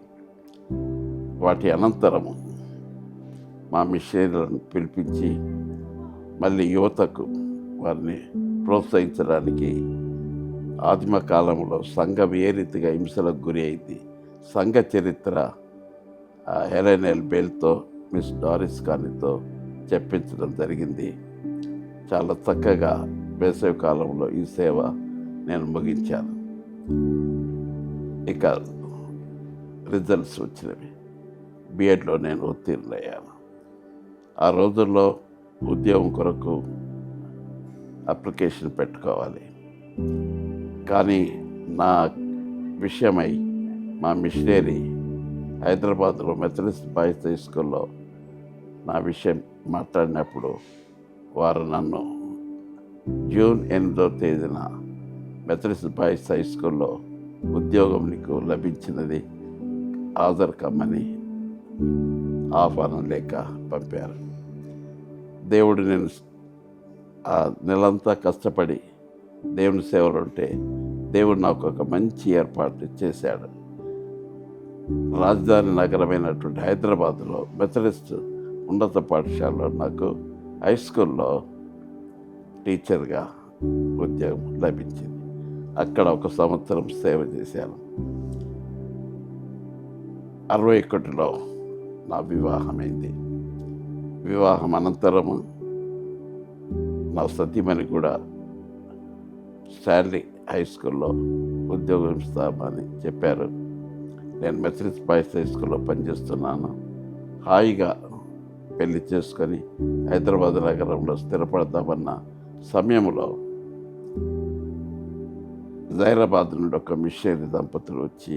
వాటి అనంతరము మా మిషనరీలను పిలిపించి మళ్ళీ యువతకు వారిని ప్రోత్సహించడానికి ఆదిమ కాలంలో సంఘం ఏ రీతిగా హింసలకు గురి అయింది, సంఘ చరిత్ర హెలెన్ ఎల్ బెల్తో, మిస్ డారిస్ కానీతో చెప్పించడం జరిగింది. చాలా చక్కగా వేసవి కాలంలో ఈ సేవ నేను ముగించాను. ఇక రిజల్ట్స్ వచ్చినవి. బిఎడ్లో నేను ఉత్తీర్ణయ్యాను. ఆ రోజుల్లో ఉద్యోగం కొరకు అప్లికేషన్ పెట్టుకోవాలి. కానీ నా విషయమై మా మిషనరీ హైదరాబాద్లో మెథడిస్ట్ బాయ్స్ హై స్కూల్లో నా విషయం మాట్లాడినప్పుడు వారు నన్ను జూన్ 8వ తేదీన మెథడిస్ట్ బాయ్స్ హై స్కూల్లో ఉద్యోగం నీకు లభించినది, హాజరు కమ్మని ఆహ్వానం లేఖ పంపారు. దేవుడు నేను ఆ నెలంతా కష్టపడి దేవుని సేవలు ఉంటే దేవుడు నాకు ఒక మంచి ఏర్పాటు చేశాడు. రాజధాని నగరమైనటువంటి హైదరాబాద్లో మెథడిస్ట్ ఉన్నత పాఠశాలలో నాకు హై స్కూల్లో టీచర్గా ఉద్యోగం లభించింది. అక్కడ 1 సంవత్సరం సేవ చేశాను. 61లో నా వివాహమైంది. వివాహం అనంతరము నా సతీమణి కూడా స్టాన్లీ హై స్కూల్లో ఉద్యోగం ఇస్తామని చెప్పారు. నేను మెథడిస్ట్ బాయ్స్ హై స్కూల్లో పనిచేస్తున్నాను. హాయిగా పెళ్లి చేసుకొని హైదరాబాద్ నగరంలో స్థిరపడతామన్న సమయంలో జైరాబాద్ నుండి ఒక మిషనరీ దంపతులు వచ్చి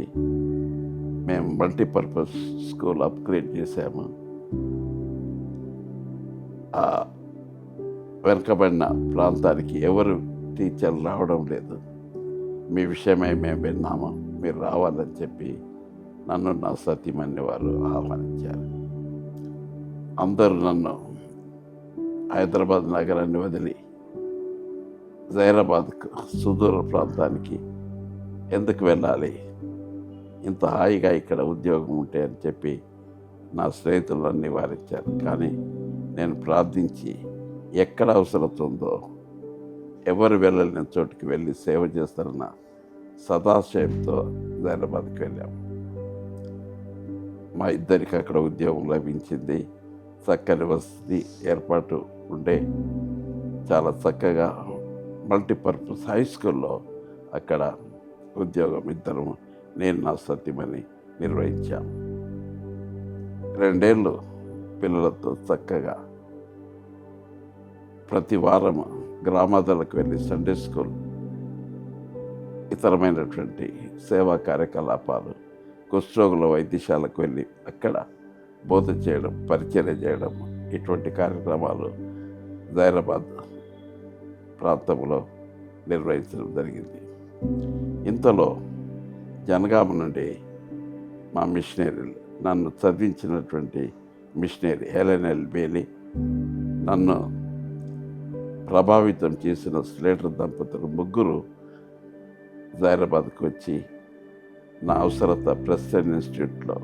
మేము మల్టీపర్పస్ స్కూల్ అప్గ్రేడ్ చేశాము. ఆ వెనుకబడిన ప్రాంతానికి ఎవరు టీచర్లు రావడం లేదు, మీ విషయమై మేము విన్నాము, మీరు రావాలని చెప్పి నన్ను నా సతీమణి వారు ఆహ్వానించారు. అందరూ నన్ను హైదరాబాద్ నగరాన్ని వదిలి జైరాబాద్కు సుదూర ప్రాంతానికి ఎందుకు వెళ్ళాలి, ఇంత హాయిగా ఇక్కడ ఉద్యోగం ఉంటే అని చెప్పి నా స్నేహితులను నివారించారు. కానీ నేను ప్రార్థించి ఎక్కడ అవసరం ఉందో, ఎవరు వెళ్ళలేని చోటుకి వెళ్ళి సేవ చేస్తారన్న సదాశయంతో జైరాబాద్కి వెళ్ళాము. మా ఇద్దరికి అక్కడ ఉద్యోగం లభించింది. చక్కని వసతి ఏర్పాటు ఉండే చాలా చక్కగా మల్టీపర్పస్ హై స్కూల్లో అక్కడ ఉద్యోగం ఇద్దరం నేను నా సతీమణి నిర్వహించాము. 2 ఏళ్ళు పిల్లలతో చక్కగా ప్రతి వారం గ్రామాలకు వెళ్ళి సండే స్కూల్, ఇతరమైనటువంటి సేవా కార్యకలాపాలు, కుష్ఠరోగుల వైద్యశాలకు వెళ్ళి అక్కడ బోధ చేయడం, పరిచర్య చేయడం, ఇటువంటి కార్యక్రమాలు జైరాబాద్ ప్రాంతంలో నిర్వహించడం జరిగింది. ఇంతలో జనగామ నుండి మా మిషనరీలు, నన్ను చదివించినటువంటి మిషనరీ హెలెన్ ఎల్ బేలీ, నన్ను ప్రభావితం చేసిన స్లేటర్ దంపతులు ముగ్గురు జైరాబాద్కు వచ్చి నా అవసరత ప్రెసిడెంట్ ఇన్స్టిట్యూట్లో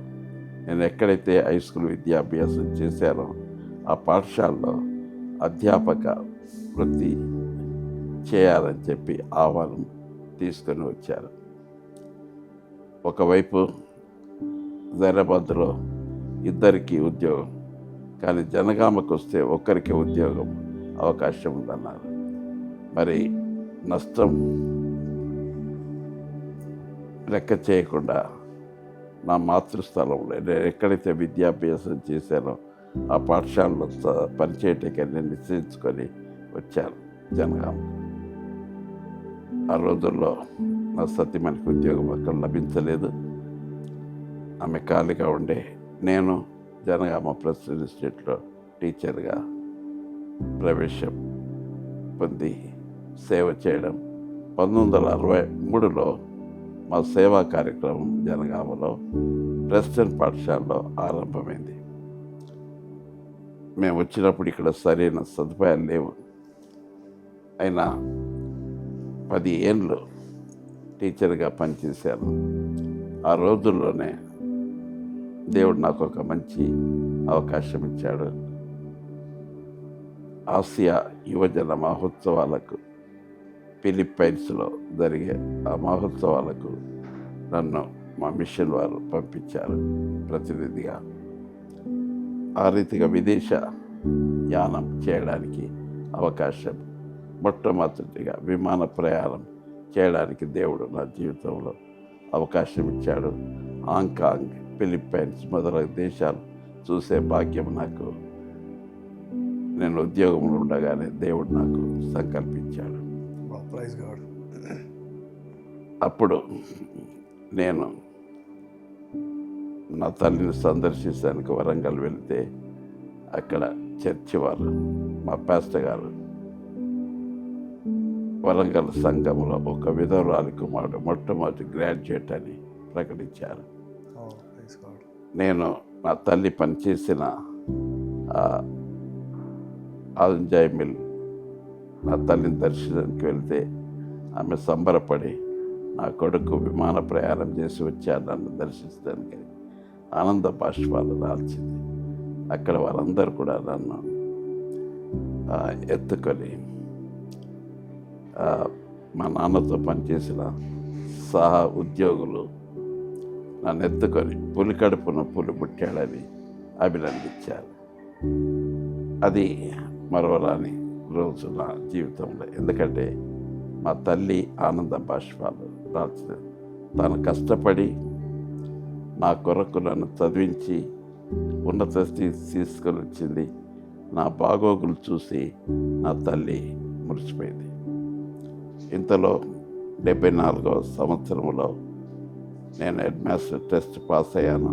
నేను ఎక్కడైతే హై స్కూల్ విద్యాభ్యాసం చేశానో ఆ పాఠశాలలో అధ్యాపక వృత్తి చేయాలని చెప్పి ఆహ్వానం తీసుకొని వచ్చారు. ఒకవైపు జైరాబాద్లో ఇద్దరికి ఉద్యోగం, కానీ జనగామకు వస్తే ఒక్కరికి ఉద్యోగం అవకాశం ఉందన్నారు. మరి నష్టం లెక్క చేయకుండా నా మాతృస్థలంలో నేను ఎక్కడైతే విద్యాభ్యాసం చేశానో ఆ పాఠశాలలో పనిచేయటానికి నేను నిశ్చయించుకొని వచ్చాను జనగామ. ఆ రోజుల్లో నా సతీమణికి ఉద్యోగం అక్కడ లభించలేదు. ఆమె ఖాళీగా ఉండే నేను జనగామ ప్రెసిడెంట్ ఇన్స్టిట్యూట్లో టీచర్గా ప్రవేశం పొంది సేవ చేయడం. 1963లో మా సేవా కార్యక్రమం జనగామలో ప్రెసిడెంట్ పాఠశాలలో ఆరంభమైంది. మేము వచ్చినప్పుడు ఇక్కడ సరైన సదుపాయాలు లేవు. అయినా 10 ఏళ్ళు టీచర్గా పనిచేశాను. ఆ రోజుల్లోనే దేవుడు నాకు ఒక మంచి అవకాశం ఇచ్చాడు. ఆసియా యువజన మహోత్సవాలకు ఫిలిప్పైన్స్లో జరిగే ఆ మహోత్సవాలకు నన్ను మా మిషన్ వారు పంపించారు ప్రతినిధిగా. ఆ రీతిగా విదేశ యానం చేయడానికి అవకాశం, మొట్టమొదటిగా విమాన ప్రయాణం చేయడానికి దేవుడు నా జీవితంలో అవకాశం ఇచ్చాడు. హాంకాంగ్, ఫిలిప్పైన్స్ మొదలగు దేశాలు చూసే భాగ్యం నాకు నేను ఉద్యోగంలో ఉండగానే దేవుడు నాకు సంకల్పించాడు. అప్పుడు నేను నా తల్లిని సందర్శించడానికి వరంగల్ వెళితే అక్కడ చర్చి వారు, మా పాస్టర్ గారు వరంగల్ సంఘంలో ఒక విధవరాలి కుమారుడు మొట్టమొదటి గ్రాడ్యుయేట్ అని ప్రకటించారు. నేను నా తల్లి పనిచేసిన ఆంజాయ్ మిల్ నా తల్లిని దర్శించడానికి వెళ్తే ఆమె సంబరపడి నా కొడుకు విమాన ప్రయాణం చేసి వచ్చాడు నన్ను దర్శించడానికి ఆనంద బాష్పాలు రాల్చింది. అక్కడ వారందరూ కూడా నన్ను ఎత్తుకొని మా నాన్నతో పనిచేసిన సహా ఉద్యోగులు నన్ను ఎత్తుకొని పులి కడుపున పులి పుట్టాడని అభినందించారు. అది మరవరాని రోజు నా జీవితంలో. ఎందుకంటే మా తల్లి ఆనంద బాష్పాలు రాల్చింది. తాను కష్టపడి నా కొరకు నన్ను చదివించి ఉన్నత స్థితి తీసుకొని వచ్చింది. నా బాగోగులు చూసి నా తల్లి మురిసిపోయింది. ఇంతలో 74వ సంవత్సరంలో నేను హెడ్ మాస్టర్ టెస్ట్ పాస్ అయ్యాను.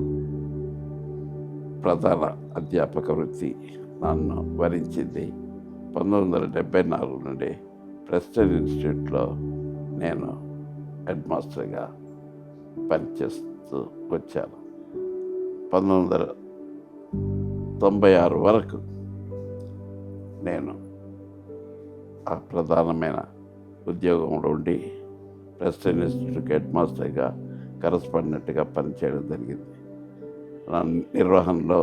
ప్రధాన అధ్యాపక వృత్తి నన్ను వరించింది. 1974 నుండి ప్రెసిడెంట్ ఇన్స్టిట్యూట్లో నేను హెడ్ మాస్టర్గా పనిచేస్తూ వచ్చాను. 1996 వరకు నేను ఆ ప్రధానమైన ఉద్యోగంలో ఉండి ప్రెస్టన్ ఇన్స్టిట్యూట్కి హెడ్ మాస్టర్గా కరస్పాండెంట్గా పనిచేయడం జరిగింది. నా నిర్వహణలో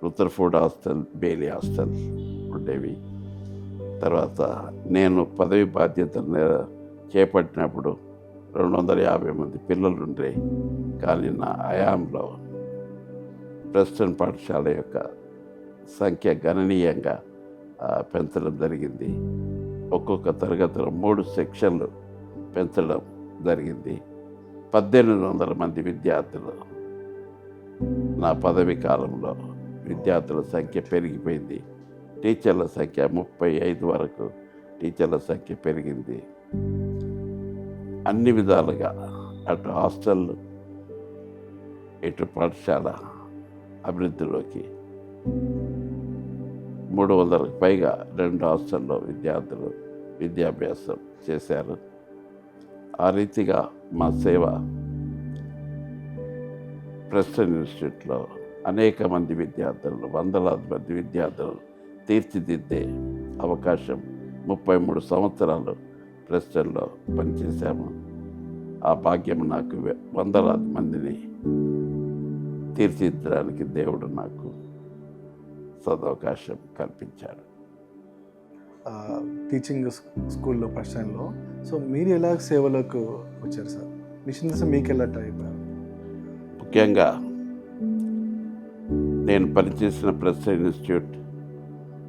రుతర్ఫోర్డ్ హాస్టల్, బెయిలీ హాస్టల్ ఉండేవి. తర్వాత నేను పదవి బాధ్యతలు చేపట్టినప్పుడు 250 మంది పిల్లలు ఉండే. కానీ నా హయాంలో ప్రెస్టన్ పాఠశాల యొక్క సంఖ్య గణనీయంగా పెంచడం జరిగింది. ఒక్కొక్క తరగతిలో 3 సెక్షన్లు పెంచడం జరిగింది. 1800 మంది విద్యార్థులు. నా పదవి కాలంలో విద్యార్థుల సంఖ్య పెరిగిపోయింది. టీచర్ల సంఖ్య 35 వరకు టీచర్ల సంఖ్య పెరిగింది. అన్ని విధాలుగా అటు హాస్టల్ ఇటు పాఠశాల అభివృద్ధిలోకి 300కు పైగా 2 హాస్టల్లో విద్యార్థులు విద్యాభ్యాసం చేశారు. ఆ రీతిగా మా సేవ ప్రెస్టన్ ఇన్స్టిట్యూట్లో అనేక మంది విద్యార్థులను, వందలాది మంది విద్యార్థులను తీర్చిదిద్దే అవకాశం 33 సంవత్సరాలు ప్రెస్టన్లో పనిచేశాము. ఆ భాగ్యం నాకు వందలాది మందిని తీర్చిదిద్దడానికి దేవుడు నాకు సదవకాశం కల్పించాడు. టీచింగ్ స్కూల్లో ప్రెస్టన్లో. సో మీరు ఎలా సేవలకు వచ్చారు సార్? మిషన్ దశ మీకు ఎలా అయిపోయారు? ముఖ్యంగా నేను పనిచేసిన ప్రెస్టన్ ఇన్స్టిట్యూట్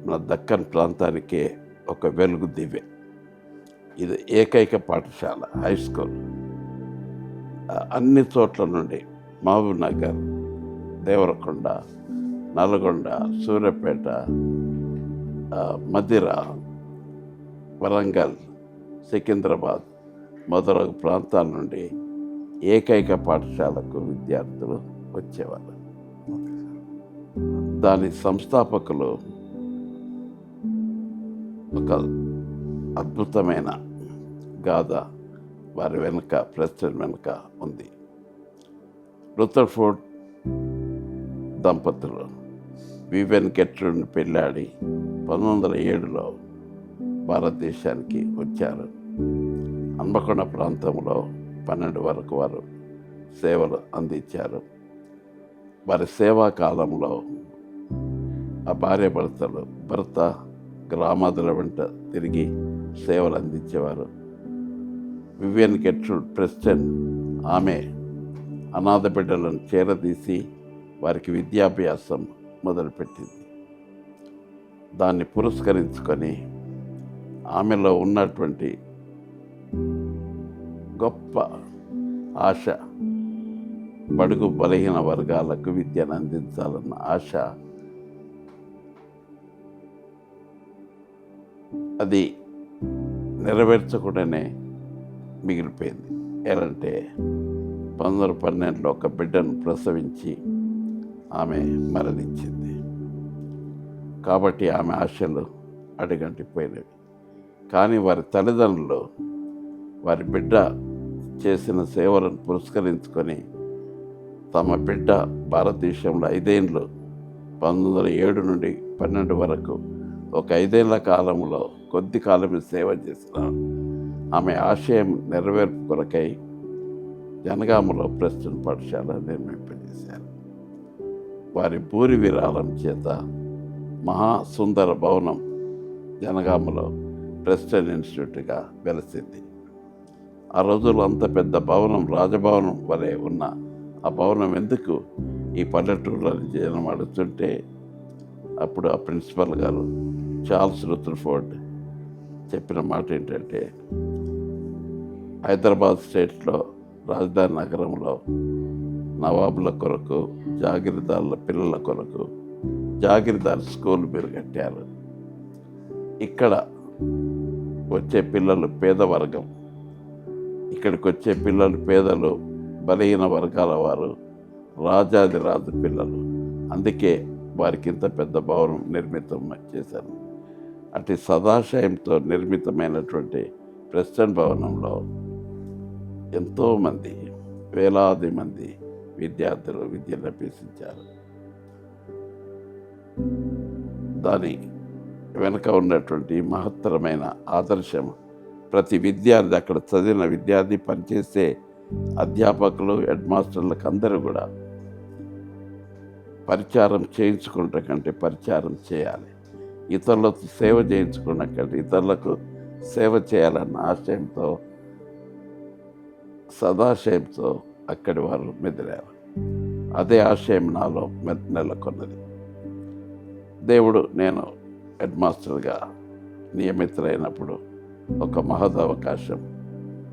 మన దక్కన్ ప్రాంతానికే ఒక వెలుగు దివ్య. ఇది ఏకైక పాఠశాల, హై స్కూల్. అన్ని చోట్ల నుండి మహబూబ్ నగర్, దేవరకొండ, నల్గొండ, సూర్యాపేట, మదిర, వరంగల్, సికింద్రాబాద్ మొదలగు ప్రాంతాల నుండి ఏకైక పాఠశాలకు విద్యార్థులు వచ్చేవారు. దాని సంస్థాపకులు ఒక అద్భుతమైన గాథ వారి వెనుక, ప్రెస్టన్ వెనుక ఉంది. రుతర్ఫోర్డ్ దంపతులు వివియన్ గెట్రూడ్ని పెళ్ళాడి 1907లో భారతదేశానికి వచ్చారు. హన్మకొండ ప్రాంతంలో 12 వరకు వారు సేవలు అందించారు. వారి సేవా కాలంలో ఆ భార్యాభర్తలు, భర్త గ్రామాదుల వెంట తిరిగి సేవలు అందించేవారు. వివియన్ గెట్రూడ్ ప్రెస్టన్ ఆమె అనాథ బిడ్డలను చేరదీసి వారికి విద్యాభ్యాసం మొదలుపెట్టింది. దాన్ని పురస్కరించుకొని ఆమెలో ఉన్నటువంటి గొప్ప ఆశ, బడుగు బలహీన వర్గాలకు విద్యను అందించాలన్న ఆశ, అది నెరవేర్చకుండానే మిగిలిపోయింది. ఎలాంటే 1912లో ఒక బిడ్డను ప్రసవించి ఆమె మరణించింది. కాబట్టి ఆమె ఆశలు అడుగంటిపోయినవి. కానీ వారి తల్లిదండ్రులు వారి బిడ్డ చేసిన సేవలను పురస్కరించుకొని తమ బిడ్డ భారతదేశంలో 5 ఏళ్ళు 1907 నుండి 12 వరకు ఒక 5 ఏళ్ల కాలంలో కొద్ది కాలమే సేవ చేసిన ఆమె ఆశయం నెరవేర్పు కొరకై జనగామలో ప్రెస్టన్ పాఠశాల నిర్మింపజేశారు. వారి భూరి విరాళం చేత మహాసుందర భవనం జనగామలో ప్రెస్టన్ ఇన్స్టిట్యూట్గా వెలసింది. ఆ రోజుల్లో అంత పెద్ద భవనం, రాజభవనం వలె ఉన్న ఆ భవనం ఎందుకు ఈ పల్లెటూరులో జనం అడుగుతుంటే, అప్పుడు ఆ ప్రిన్సిపల్ గారు చార్ల్స్ రుతర్ఫోర్డ్ చెప్పిన మాట ఏంటంటే, హైదరాబాద్ స్టేట్లో రాజధాని నగరంలో నవాబుల కొరకు, జాగీర్దారుల పిల్లల కొరకు జాగీర్దార్ స్కూల్ మీరు కట్టారు. ఇక్కడ వచ్చే పిల్లలు పేద వర్గం, ఇక్కడికి వచ్చే పిల్లలు పేదలు, బలహీన వర్గాల వారు, రాజాది రాజు పిల్లలు. అందుకే వారికి ఇంత పెద్ద భవనం నిర్మితం చేశాను. అటు సదాశయంతో నిర్మితమైనటువంటి ప్రెస్టన్ భవనంలో ఎంతోమంది, వేలాది మంది విద్యార్థులు విద్యను అభ్యసించారు. దాని వెనుక ఉన్నటువంటి మహత్తరమైన ఆదర్శం ప్రతి విద్యార్థి, అక్కడ చదివిన విద్యార్థి, పనిచేసే అధ్యాపకులు, హెడ్ మాస్టర్లకు అందరూ కూడా పరిచారం చేయించుకుంటే కంటే పరిచారం చేయాలి, ఇతరులకు సేవ చేయించుకున్న కంటే ఇతరులకు సేవ చేయాలన్న ఆశయంతో, సదాశయంతో అక్కడి వారు మెదిలారు. అదే ఆశయం నాలో నెలకొన్నది. దేవుడు నేను హెడ్ మాస్టర్గా నియమితులైనప్పుడు ఒక మహదవకాశం,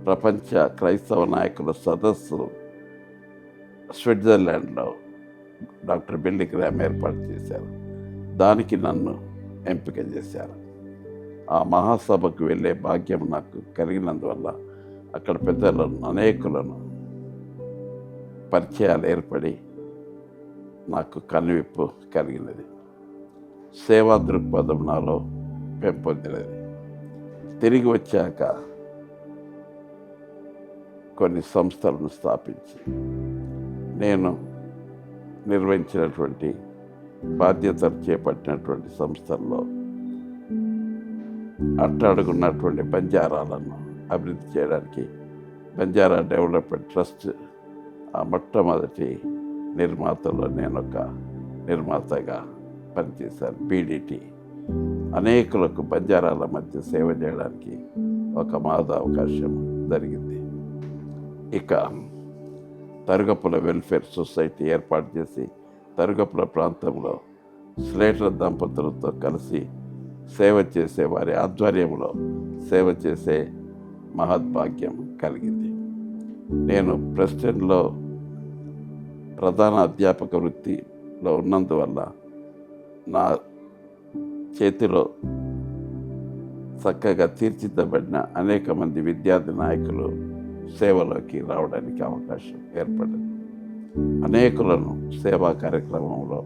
ప్రపంచ క్రైస్తవ నాయకుల సదస్సు స్విట్జర్లాండ్లో డాక్టర్ బిల్లీ గ్రామ్ ఏర్పాటు చేశారు. దానికి నన్ను ఎంపిక చేశారు. ఆ మహాసభకు వెళ్ళే భాగ్యం నాకు కలిగినందువల్ల అక్కడ పెద్దలను, అనేకులను పరిచయాలు ఏర్పడి నాకు కనువిప్పు కలిగినది. సేవా దృక్పథం నాలో పెంపొందినది. తిరిగి వచ్చాక కొన్ని సంస్థలను స్థాపించి నేను నిర్వహించినటువంటి బాధ్యతలు చేపట్టినటువంటి సంస్థల్లో అట్టడుగున్నటువంటి బంజారాలను అభివృద్ధి చేయడానికి బంజారా డెవలప్మెంట్ ట్రస్ట్ ఆ మొట్టమొదటి నిర్మాతలో నేను ఒక నిర్మాతగా పనిచేశాను. బీడీటీ అనేకులకు బంజారాల మధ్య సేవ చేయడానికి ఒక మాద అవకాశం జరిగింది. ఇక తరుగపుల వెల్ఫేర్ సొసైటీ ఏర్పాటు చేసి తరుగపుల ప్రాంతంలో స్లేటర్ దంపతులతో కలిసి సేవ చేసే వారి ఆధ్వర్యంలో సేవ చేసే మహద్భాగ్యం కలిగింది. నేను ప్రెసిడెంట్లో ప్రధాన అధ్యాపక వృత్తిలో ఉన్నందువల్ల నా చేతిలో చక్కగా తీర్చిదిద్దబడిన అనేక మంది విద్యార్థి నాయకులు సేవలోకి రావడానికి అవకాశం ఏర్పడింది. అనేకులను సేవా కార్యక్రమంలో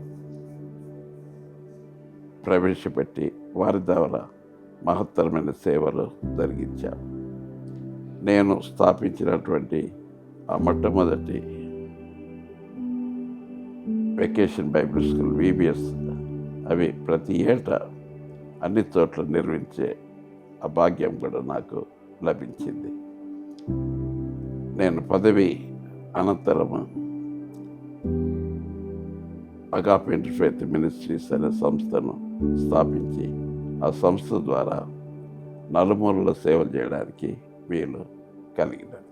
ప్రవేశపెట్టి వారి ద్వారా మహత్తరమైన సేవలు జరిగించాను. నేను స్థాపించినటువంటి ఆ మొట్టమొదటి వెకేషన్ బైబిల్ స్కూల్ VBS అవి ప్రతి ఏటా అన్ని చోట్ల నిర్వహించే ఆ భాగ్యం కూడా నాకు లభించింది. నేను పదవి అనంతరము అగాపే ఇంటర్ఫెయిత్ మినిస్ట్రీస్ అనే సంస్థను స్థాపించి ఆ సంస్థ ద్వారా నలుమూలలో సేవలు చేయడానికి వీలు కలిగినది.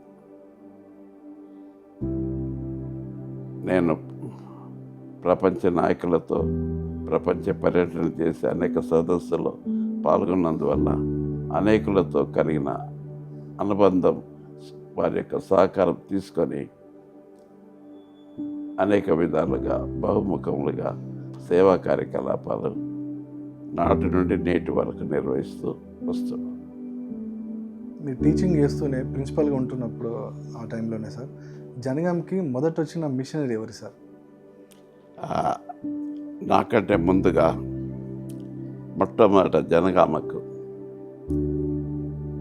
నేను ప్రపంచ నాయకులతో ప్రపంచ పర్యటన చేసి అనేక సదస్సులో పాల్గొన్నందువల్ల అనేకులతో కలిగిన అనుబంధం, వారి యొక్క సహకారం తీసుకొని అనేక విధాలుగా బహుముఖములుగా సేవా కార్యకలాపాలు నాటి నుండి నేటి వరకు నిర్వహిస్తూ వస్తున్నాం. మీరు టీచింగ్ చేస్తూనే ప్రిన్సిపల్గా ఉంటున్నప్పుడు ఆ టైంలోనే సార్ జనగాంకి మొదట వచ్చిన మిషనరీ ఎవరు సార్? నాకంటే ముందుగా మొట్టమొదట జనగామకు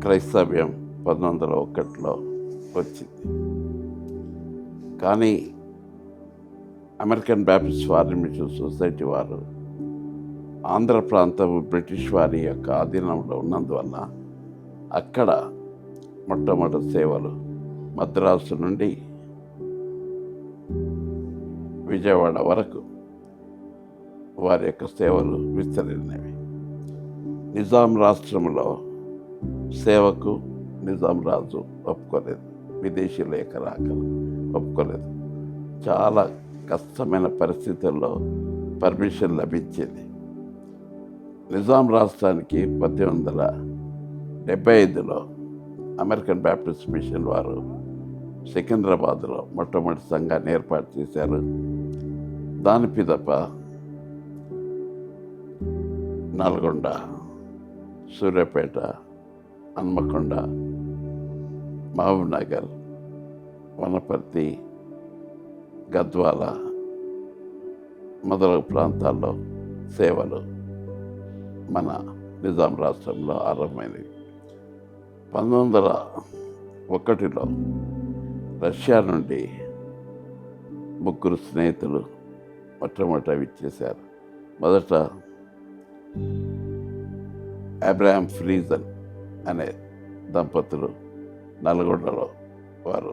క్రైస్తవ్యం 1901లో వచ్చింది. కానీ American Baptist Foreign Mission Society వారు ఆంధ్ర ప్రాంతం బ్రిటిష్ వారి యొక్క ఆధీనంలో ఉన్నందువల్ల అక్కడ మొట్టమొదటి సేవలు మద్రాసు నుండి విజయవాడ వరకు వారి యొక్క సేవలు విస్తరినవి. నిజాం రాష్ట్రంలో సేవకు నిజాం రాజు ఒప్పుకోలేదు, విదేశీ లేఖ రాకలు ఒప్పుకోలేదు. చాలా కష్టమైన పరిస్థితుల్లో పర్మిషన్ లభించింది. నిజాం రాష్ట్రానికి 1875లో అమెరికన్ బ్యాప్టిస్ట్ మిషన్ వారు సికింద్రాబాద్లో మొట్టమొదటి సంఘాన్ని ఏర్పాటు చేశారు. దాని పిదప నల్గొండ, సూర్యాపేట, హన్మకొండ, మహబూబ్నగర్, వనపర్తి, గద్వాల మొదలగు ప్రాంతాల్లో సేవలు మన నిజాం రాష్ట్రంలో ఆరంభమైనవి. 1901లో రష్యా నుండి 3 స్నేహితులు మొట్టమొదట ఇచ్చేశారు. మొదట అబ్రహాం ఫ్రీజన్ అనే దంపతులు నల్గొండలో వారు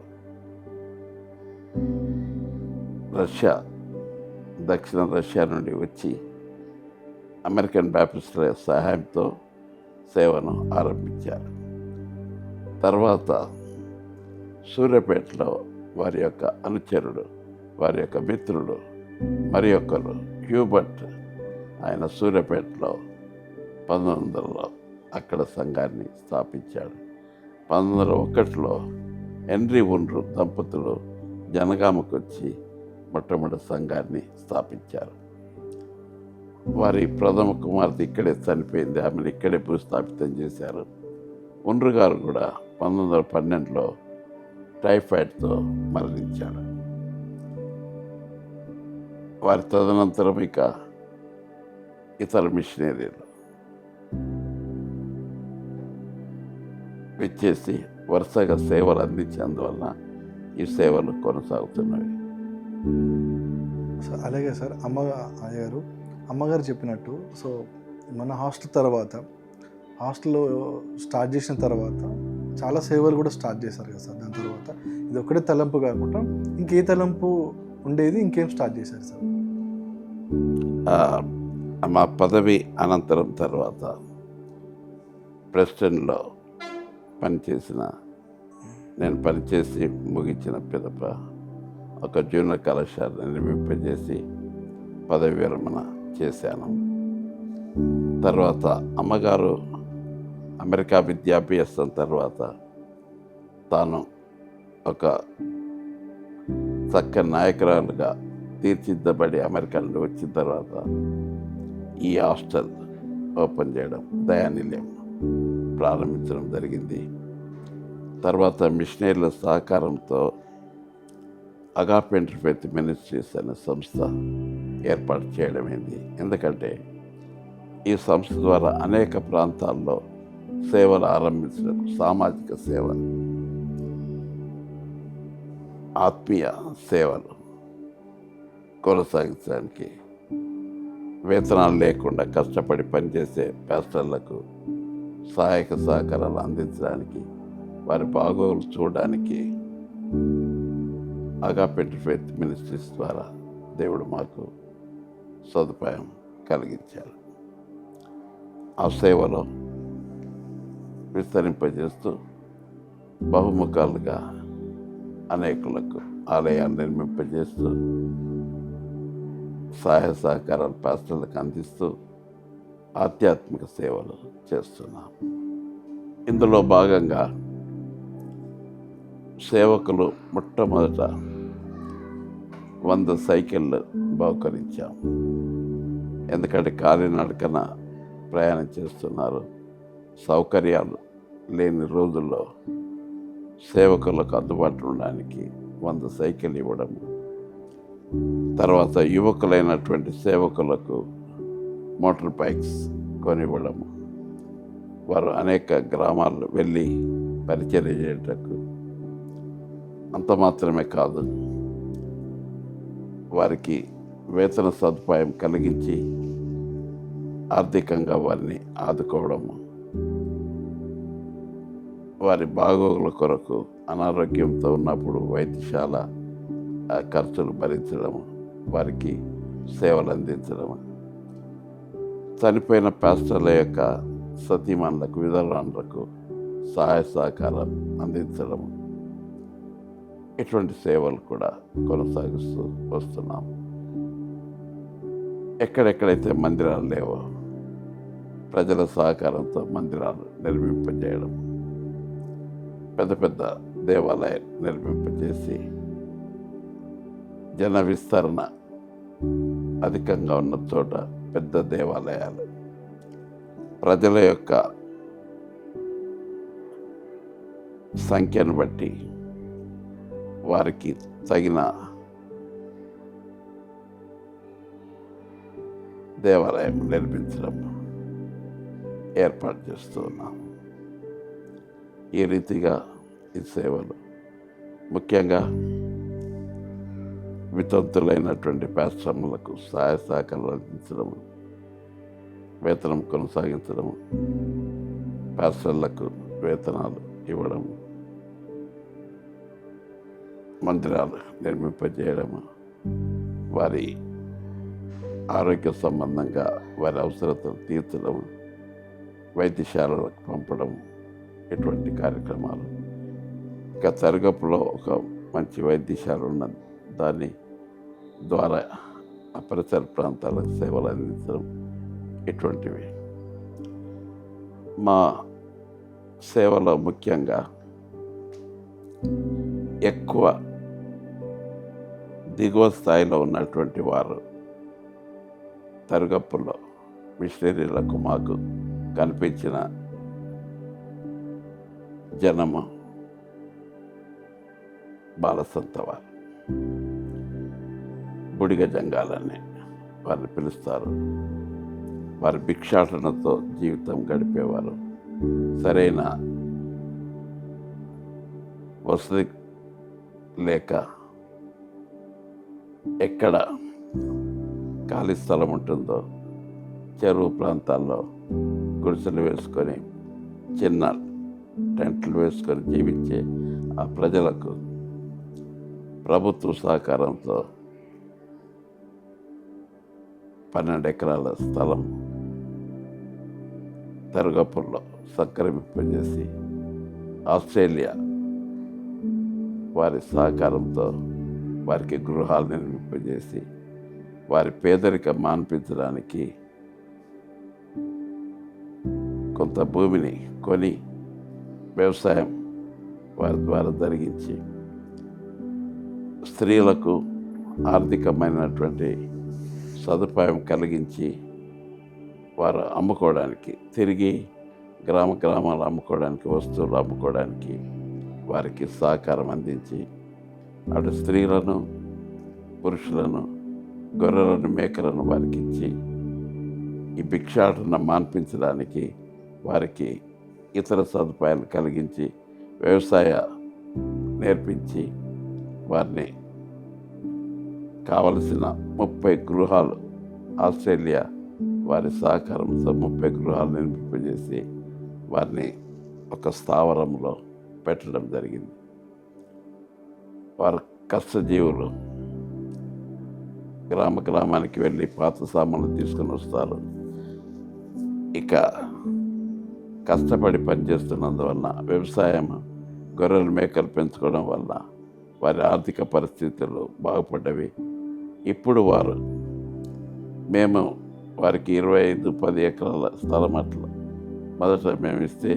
దక్షిణ రష్యా నుండి వచ్చి అమెరికన్ బ్యాప్టిస్టుల సహాయంతో సేవను ఆరంభించారు. తర్వాత సూర్యాపేటలో వారి యొక్క అనుచరుడు, వారి యొక్క మిత్రుడు మరి ఒకరు హ్యూబర్ట్, ఆయన సూర్యాపేటలో 1900లో అక్కడ సంఘాన్ని స్థాపించాడు. 1901లో హెన్రీ ఉండ్రు దంపతులు జనగామకు వచ్చి మొట్టమొదటి సంఘాన్ని స్థాపించారు. వారి ప్రథమ కుమార్తె ఇక్కడే చనిపోయింది, ఆమెను ఇక్కడే భూస్థాపితం చేశారు. ఉండ్రు గారు కూడా 1912లో టైఫాయిడ్తో మరణించాడు. వారి తదనంతరం ఇక ఇతర మిషనరీలు వచ్చేసి వరుసగా సేవలు అందించేందువలన ఈ సేవలు కొనసాగుతున్నవి. అలాగే సార్, అమ్మగారు చెప్పినట్టు, సో మన హాస్టల్లో స్టార్ట్ చేసిన తర్వాత చాలా సేవలు కూడా స్టార్ట్ చేశారు కదా సార్. దాని తర్వాత ఇది ఒకటే తలంపు కాకుండా ఇంకే తలంపు ఉండేది, ఇంకేం స్టార్ట్ చేశారు సార్? మా పదవి అనంతరం తర్వాత ప్రెసిడెంట్లో నేను పనిచేసి ముగించిన పిదప ఒక జూనియర్ కళాశాలను నిర్మింపజేసి పదవి విరమణ చేశాను. తర్వాత అమ్మగారు అమెరికా విద్యాభ్యాసం తర్వాత తాను ఒక చక్కని నాయకురాలుగా తీర్చిదిద్దబడి అమెరికా నుండి వచ్చిన తర్వాత ఈ హాస్టల్ ఓపెన్ చేయడం, దయానిలయం ప్రారంభించడం జరిగింది. తర్వాత మిషనరీల సహకారంతో అగాపే ఇంటర్ఫెయిత్ మినిస్ట్రీస్ అనే సంస్థ ఏర్పాటు చేయడమైంది. ఎందుకంటే ఈ సంస్థ ద్వారా అనేక ప్రాంతాల్లో సేవలు ఆరంభించడం, సామాజిక సేవ, ఆత్మీయ సేవలు కొనసాగించడానికి, వేతనాలు లేకుండా కష్టపడి పనిచేసే పాస్టర్లకు సహాయక సహకారాలు అందించడానికి, వారి బాగోగులు చూడడానికి అగాపే ఇంటర్ఫెయిత్ మినిస్ట్రీస్ ద్వారా దేవుడు మాకు సదుపాయం కలిగించారు. ఆ సేవలో విస్తరింపజేస్తూ బహుముఖాలుగా అనేకులకు ఆలయాలు నిర్మింపజేస్తూ సహాయ సహకారాలు పాస్టర్లకు అందిస్తూ ఆధ్యాత్మిక సేవలు చేస్తున్నాం. ఇందులో భాగంగా సేవకులు మొట్టమొదట 100 సైకిళ్ళు బహుకరించాం. ఎందుకంటే కాలినడకన ప్రయాణం చేస్తున్నారు, సౌకర్యాలు లేని రోజుల్లో సేవకులకు అందుబాటులో ఉండడానికి 100 సైకిల్ ఇవ్వడం. తర్వాత యువకులైనటువంటి సేవకులకు మోటార్ బైక్స్ కొనివ్వడము, వారు అనేక గ్రామాల్లో వెళ్ళి పరిచర్య చేయటకు. అంత మాత్రమే కాదు, వారికి వేతన సదుపాయం కలిగించి ఆర్థికంగా వారిని ఆదుకోవడము, వారి బాగోగుల కొరకు అనారోగ్యంతో ఉన్నప్పుడు వైద్యశాల ఖర్చులు భరించడము, వారికి సేవలు అందించడము, చనిపోయిన పాస్టర్ల యొక్క సతీమణులకు, విధవరాండ్రకు సహాయ సహకారం అందించడము, ఇటువంటి సేవలు కూడా కొనసాగిస్తూ వస్తున్నాం. ఎక్కడెక్కడైతే మందిరాలు లేవో ప్రజల సహకారంతో మందిరాలు నిర్మింపజేయడం, పెద్ద పెద్ద దేవాలయాలు నిర్మింపజేసి జన విస్తరణ అధికంగా ఉన్న చోట పెద్ద దేవాలయాలు, ప్రజల యొక్క సంఖ్యను బట్టి వారికి తగిన దేవాలయం నిర్మించడం ఏర్పాటు చేస్తూ ఉన్నాం. ఈ రీతిగా ఈ సేవలు ముఖ్యంగా వితంతులైనటువంటి పాస్టర్లకు సహాయ సహకారాలు అందించడం, వేతనం కొనసాగించడం, పాస్టర్లకు వేతనాలు ఇవ్వడం, మందిరాలు నిర్మింపజేయడము, వారి ఆరోగ్య సంబంధంగా వారి అవసరతలు తీర్చడం, వైద్యశాలలకు పంపడం, ఇటువంటి కార్యక్రమాలు. ఇంకా తరగపులో ఒక మంచి వైద్యశాల ఉన్న దాని ద్వారా పరిసర ప్రాంతాలకు సేవలు అందించడం, ఇటువంటివి. మా సేవలో ముఖ్యంగా ఎక్కువ దిగువ స్థాయిలో ఉన్నటువంటి వారు తరగప్పుల్లో మిషనరీలకు మాకు కనిపించిన జనము బాలసంత వారు, బుడిగ జంగాలని వారిని పిలుస్తారు. వారి భిక్షాటనతో జీవితం గడిపేవారు. సరైన వసతి లేక ఎక్కడ ఖాళీ స్థలం ఉంటుందో చెరువు ప్రాంతాల్లో గుడిసెలు వేసుకొని చిన్న టెంట్లు వేసుకొని జీవించే ఆ ప్రజలకు ప్రభుత్వ సహకారంతో 12 ఎకరాల స్థలం తరగపుల్లో సంక్రమింపజేసి ఆస్ట్రేలియా వారి సహకారంతో వారికి గృహాలు నిర్మింపజేసి వారి పేదరికం మాన్పించడానికి కొంత భూమిని కొని వ్యవసాయం వారి ద్వారా జరిగించి స్త్రీలకు ఆర్థికమైనటువంటి సదుపాయం కలిగించి వారు అమ్ముకోవడానికి, తిరిగి గ్రామాలు అమ్ముకోవడానికి, వస్తువులు అమ్ముకోవడానికి వారికి సహకారం అందించి అటు స్త్రీలను, పురుషులను, గొర్రెలను, మేకలను వారికి ఇచ్చి ఈ భిక్షాటన మాన్పించడానికి వారికి ఇతర సదుపాయాలు కలిగించి వ్యవసాయ నేర్పించి వారిని కావలసిన 30 గృహాలు ఆస్ట్రేలియా వారి సహకారంతో 30 గృహాలు నిర్మింపజేసి వారిని ఒక స్థావరంలో పెట్టడం జరిగింది. వారు కష్టజీవులు. గ్రామానికి వెళ్ళి పాత సామాన్లు తీసుకొని వస్తారు. ఇక కష్టపడి పనిచేస్తున్నందువల్ల వ్యవసాయం, గొర్రెలు, మేకలు పెంచుకోవడం వల్ల వారి ఆర్థిక పరిస్థితులు బాగుపడ్డవి. ఇప్పుడు మేము వారికి 25-10 ఎకరాల స్థలం అట్లా మొదట మేము ఇస్తే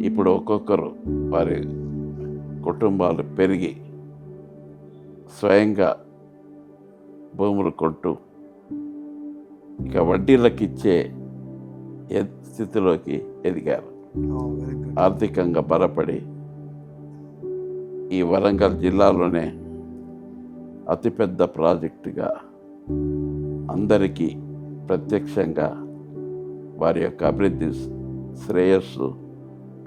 ఇప్పుడు ఒక్కొక్కరు వారి కుటుంబాలు పెరిగి స్వయంగా భూములు కొంటూ ఇక వడ్డీలకు ఇచ్చే స్థితిలోకి ఎదిగారు. ఆర్థికంగా బలపడి ఈ వరంగల్ జిల్లాలోనే అతిపెద్ద ప్రాజెక్టుగా అందరికీ ప్రత్యక్షంగా వారి యొక్క అభివృద్ధి శ్రేయస్సు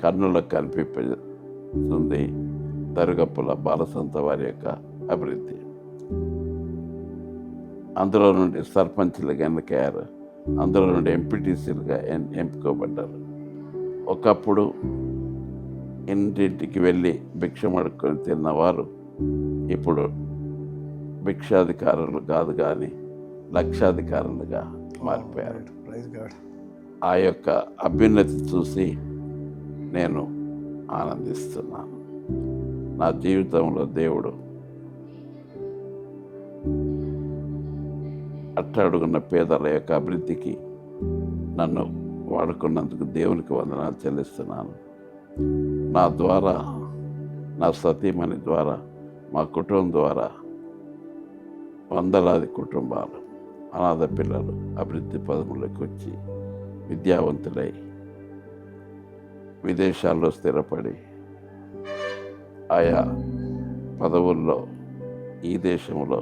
కన్నులకు కనిపిస్తుంది. తరుగప్పుల బాలసంత వారి యొక్క అభివృద్ధి. అందులో నుండి సర్పంచ్లుగా ఎన్నికయ్యారు. అందులో నుండి ఎంపీటీసీలుగా ఎంపుకోబడ్డారు. ఒకప్పుడు ఇంటింటికి వెళ్ళి భిక్షం అడుక్కొని తిన్నవారు ఇప్పుడు భిక్షాధికారులు కాదు కానీ లక్షాధికారులుగా మారిపోయారు. ఆ యొక్క అభ్యున్నతి చూసి నేను ఆనందిస్తున్నాను. నా జీవితంలో దేవుడు అట్టడుగున్న పేదల యొక్క అభివృద్ధికి నన్ను వాడుకున్నందుకు దేవునికి వందనాలు చెల్లిస్తున్నాను. నా ద్వారా, నా సతీమణి ద్వారా, మా కుటుంబం ద్వారా వందలాది కుటుంబాలు, అనాథ పిల్లలు అభివృద్ధి పదములకు వచ్చి విద్యావంతులై విదేశాల్లో స్థిరపడి ఆయా పదవుల్లో ఈ దేశంలో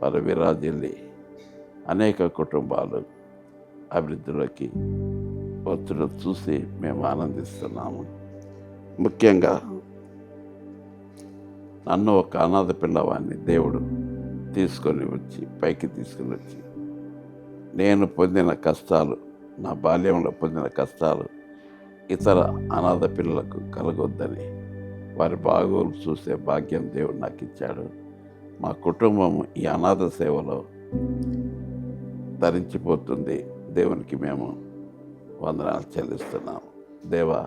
వారు విరాజిల్లి అనేక కుటుంబాలు అభివృద్ధిలోకి వచ్చడం చూసి మేము ఆనందిస్తున్నాము. ముఖ్యంగా నన్ను ఒక అనాథ పిల్లవాడిని దేవుడు పైకి తీసుకొని వచ్చి నేను పొందిన కష్టాలు నా బాల్యంలో పొందిన కష్టాలు ఇతర అనాథ పిల్లలకు కలగొద్దని వారి బాగోలు చూసే భాగ్యం దేవుడు నాకు ఇచ్చాడు. మా కుటుంబం ఈ అనాథ సేవలో ధరించిపోతుంది. దేవునికి మేము వందనాలు చెల్లిస్తున్నాము. దేవా,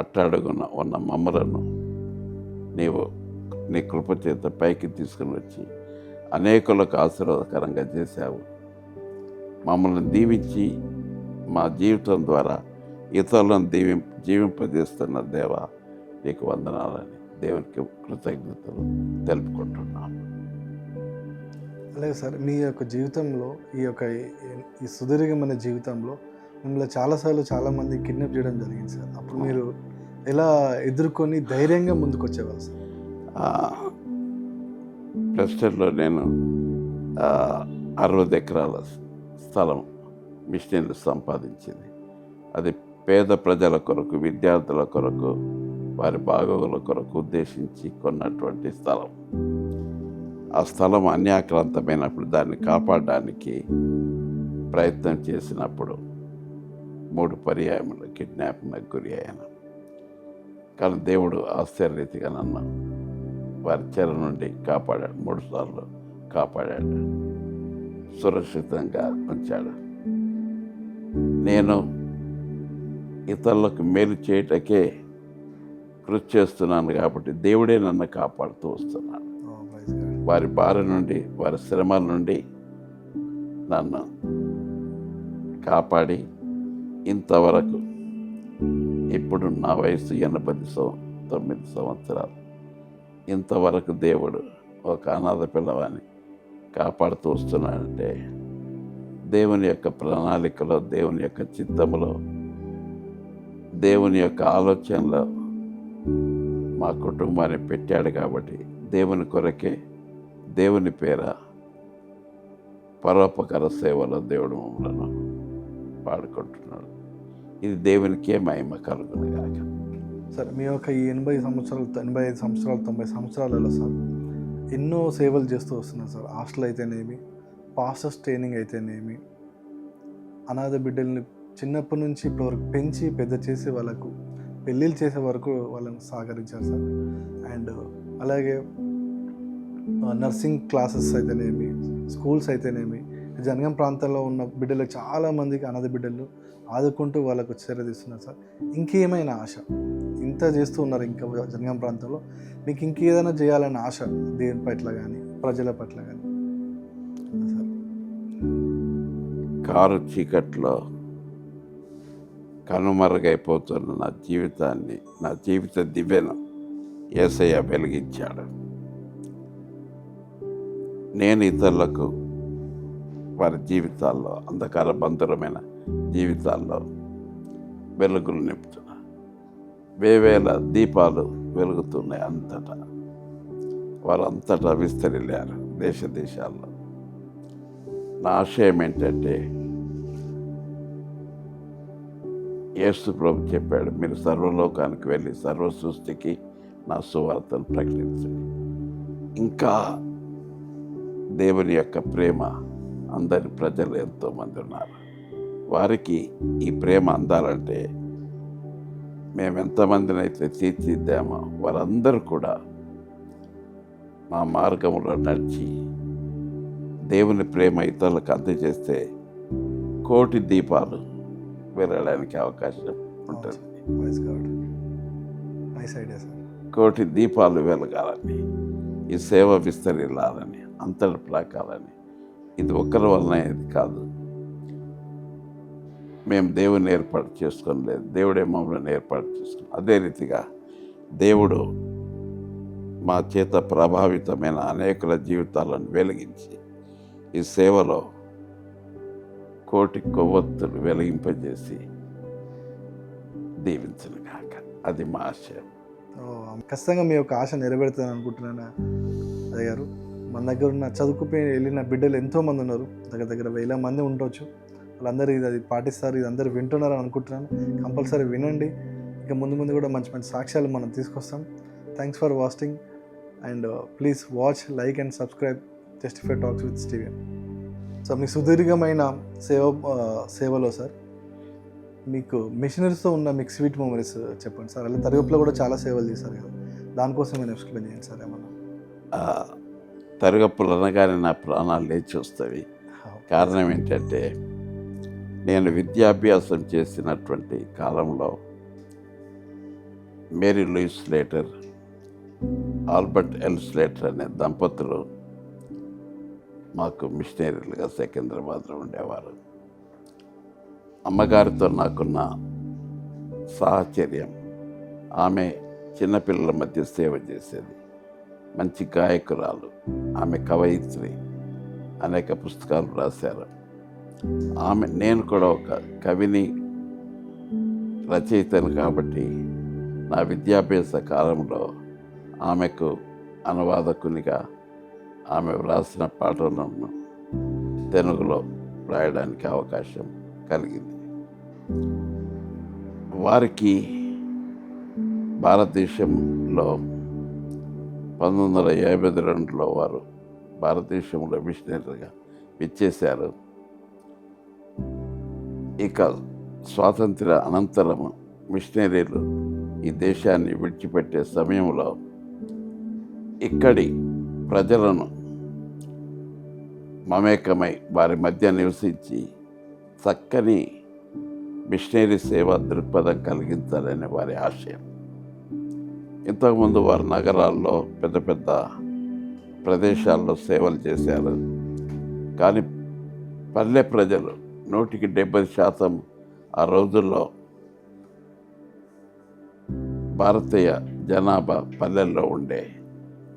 అట్టాడుగున ఉన్న మమ్మలను నీవు నీ కృప చేత పైకి తీసుకుని వచ్చి అనేకులకు ఆశీర్వాదకరంగా చేశావు. మమ్మల్ని దీవించి మా జీవితం ద్వారా ఇతరులను జీవింపజేస్తున్న దేవా, నీకు వందనాలని దేవునికి కృతజ్ఞతలు తెలుపుకుంటున్నాను. అలాగే సార్, మీ యొక్క జీవితంలో ఈ సుదీర్ఘమైన జీవితంలో మిమ్మల్ని చాలామంది కిడ్నాప్ చేయడం జరిగింది సార్. అప్పుడు మీరు ఎలా ఎదుర్కొని ధైర్యంగా ముందుకు వచ్చేవాళ్ళు సార్? ప్రెసిడెంట్లో నేను 60 ఎకరాల స్థలం మిషనరీలు సంపాదించింది. అది పేద ప్రజల కొరకు, విద్యార్థుల కొరకు, వారి బాగోగుల కొరకు ఉద్దేశించి కొన్నటువంటి స్థలం. ఆ స్థలం అన్యాక్రాంతమైనప్పుడు దాన్ని కాపాడడానికి ప్రయత్నం చేసినప్పుడు 3 పర్యాయములు కిడ్నాప్కి గురి అయ్యాను. కానీ దేవుడు ఆశ్చర్యరీతిగా నన్ను వారి చెర నుండి కాపాడాడు. 3 సార్లు కాపాడాడు, సురక్షితంగా ఉంచాడు. నేను ఇతరులకు మేలు చేయటకే కృషి చేస్తున్నాను కాబట్టి దేవుడే నన్ను కాపాడుతూ వస్తున్నాడు. వారి బారి నుండి, వారి శ్రమల నుండి నన్ను కాపాడి ఇంతవరకు, ఇప్పుడు నా వయసు 89 సంవత్సరాలు, ఇంతవరకు దేవుడు ఒక అనాథ పిల్లవాడిని కాపాడుతూ వస్తున్నాడంటే దేవుని యొక్క ప్రణాళికలో, దేవుని యొక్క చిత్తములో, దేవుని యొక్క ఆలోచనలో మా కుటుంబాన్ని పెట్టాడు. కాబట్టి దేవుని కొరకే, దేవుని పేర పరోపకార సేవలో దేవుడు మమ్మలను పాడుకుంటున్నాడు. ఇది దేవునికే మహిమ కలుగును గాక. సార్, మీ యొక్క ఈ 85 సంవత్సరాలు, 90 సంవత్సరాలలో సార్ ఎన్నో సేవలు చేస్తూ వస్తున్నారు సార్. హాస్టల్ అయితేనేమి, పాస్టర్స్ ట్రైనింగ్ అయితేనేమి, అనాథ బిడ్డల్ని చిన్నప్పటి నుంచి ఇప్పటివరకు పెంచి పెద్ద చేసి వాళ్ళకు పెళ్ళిళ్ళు చేసే వరకు వాళ్ళని సహకరించారు సార్. అండ్ అలాగే నర్సింగ్ క్లాసెస్ అయితేనేమి, స్కూల్స్ అయితేనేమి, జనగం ప్రాంతంలో ఉన్న బిడ్డలకు చాలామందికి అనాథ బిడ్డలు ఆదుకుంటూ వాళ్ళకు చేరదీస్తున్నారు సార్. ఇంకేమైనా ఆశ? ఇంత చేస్తూ ఉన్నారు ఇంకా జనగం ప్రాంతంలో, మీకు ఇంకేదైనా చేయాలన్న ఆశ దేవుని పట్ల కానీ, ప్రజల పట్ల కానీ సార్? కారు చీకట్లో కనుమరుగైపోతున్న నా జీవితాన్ని, నా జీవిత దివ్యను యేసయ్య వెలిగించాడు. నేను ఇతరులకు వారి జీవితాల్లో, అంధకార బంధురమైన జీవితాల్లో వెలుగులు నింపుతున్నా. వేవేల దీపాలు వెలుగుతున్నాయి అంతటా. వారంతటా విస్తరిల్లారు దేశాల్లో. నా ఆశయం ఏంటంటే, యేసు ప్రభు చెప్పాడు, మీరు సర్వలోకానికి వెళ్ళి సర్వ సృష్టికి నా సువార్తను ప్రకటించండి. ఇంకా దేవుని యొక్క ప్రేమ అందరి ప్రజలు ఎంతోమంది ఉన్నారు. వారికి ఈ ప్రేమ అందాలంటే మేము ఎంతమందిని అయితే తీర్చిద్దామో వారందరూ కూడా మా మార్గంలో నడిచి దేవుని ప్రేమ ఇతరులకు అందజేస్తే 1,000,000 దీపాలు వెళ్ళడానికి అవకాశం ఉంటుంది. 1,000,000 దీపాలు వెలగాలని, ఈ సేవ విస్తరిల్లాలని, అంతటి ప్రాకాలని. ఇది ఒకరి వలన ఇది కాదు. మేము దేవుని ఏర్పాటు చేసుకోలేదు, దేవుడే మమ్మల్ని ఏర్పాటు చేసుకున్నాం. అదే రీతిగా దేవుడు మా చేత ప్రభావితమైన అనేకుల జీవితాలను వెలిగించి ఈ సేవలో 1,000,000 కొవ్వొత్తులు వెలిగింపజేసి దీవించను కాక. అది మా ఆశయం. ఖచ్చితంగా మీ యొక్క ఆశ నెరవేరుతుందని అనుకుంటున్నాను అయ్య గారు. మన దగ్గర ఉన్న చదువుకుపోయి వెళ్ళిన బిడ్డలు ఎంతోమంది ఉన్నారు, దగ్గర 1,000 మంది ఉండొచ్చు. వాళ్ళందరూ ఇది పాటిస్తారు, ఇది అందరూ వింటున్నారని అనుకుంటున్నాను. కంపల్సరీ వినండి. ఇంకా ముందు కూడా మంచి మంచి సాక్ష్యాలు మనం తీసుకొస్తాం. Thanks for watching and please watch, like and subscribe justify talks with Steven. So మీ సుదీర్ఘమైన సేవలో సార్ మీకు మిషనరీస్తో ఉన్న మీకు స్వీట్ మెమరీస్ చెప్పండి సార్. అలా తరగతిలో కూడా చాలా సేవలు చేశారు కదా, దానికోసం నేను ఎక్స్ప్లెయిన్ చేయండి సార్ ఏమన్నా. తరగప్పులు అనగానే నా ప్రాణాలు లేచి వస్తాయి. కారణం ఏంటంటే నేను విద్యాభ్యాసం చేసినటువంటి కాలంలో Mary Louise Slater, Albert L Slater అనే దంపతులు మాకు మిషనరీలుగా సికింద్రాబాద్లో ఉండేవారు. అమ్మగారితో నాకున్న సాహచర్యం, ఆమె చిన్నపిల్లల మధ్య సేవ చేసేది, మంచి గాయకురాలు, ఆమె కవయిత్రి, అనేక పుస్తకాలు రాశారు. నేను కూడా ఒక కవిని, రచయితను కాబట్టి నా విద్యాభ్యాస కాలంలో ఆమెకు అనువాదకునిగా ఆమె వ్రాసిన పాటలను తెలుగులో రాయడానికి అవకాశం కలిగింది. వారికి భారతదేశంలో 1952లో వారు భారతదేశంలో మిషనరీగా విచ్చేశారు. ఇక స్వాతంత్ర అనంతరం మిషనరీలు ఈ దేశాన్ని విడిచిపెట్టే సమయంలో ఇక్కడి ప్రజలను మమేకమై వారి మధ్య నివసించి చక్కని మిషనరీ సేవ దృక్పథం కలిగించాలనే వారి ఆశయం. ఇంతకుముందు వారు నగరాల్లో పెద్ద పెద్ద ప్రదేశాల్లో సేవలు చేశారు. కానీ పల్లె ప్రజలు 100% ఆ రోజుల్లో భారతీయ జనాభా పల్లెల్లో ఉండే,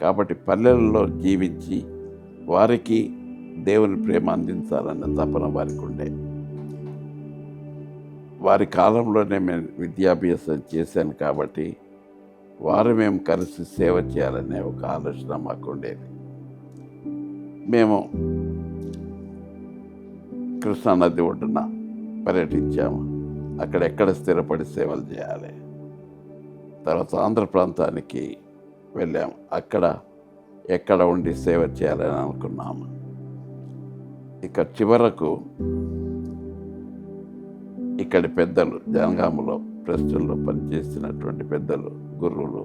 కాబట్టి పల్లెల్లో జీవించి వారికి దేవుని ప్రేమ అందించాలన్న తపన వారికి ఉండే. వారి కాలంలోనే మేము విద్యాభ్యాసం చేశాను కాబట్టి మేము కలిసి సేవ చేయాలనే ఒక ఆలోచన మాకు ఉండేది. మేము కృష్ణానది ఒడ్డున పర్యటించాము. అక్కడెక్కడ స్థిరపడి సేవలు చేయాలి. తర్వాత ఆంధ్ర ప్రాంతానికి వెళ్ళాము. అక్కడ ఎక్కడ ఉండి సేవ చేయాలని అనుకున్నాము. ఇక చివరకు ఇక్కడి పెద్దలు, జనగామలో ప్రెసిడెంట్లో పనిచేసినటువంటి పెద్దలు, గురువులు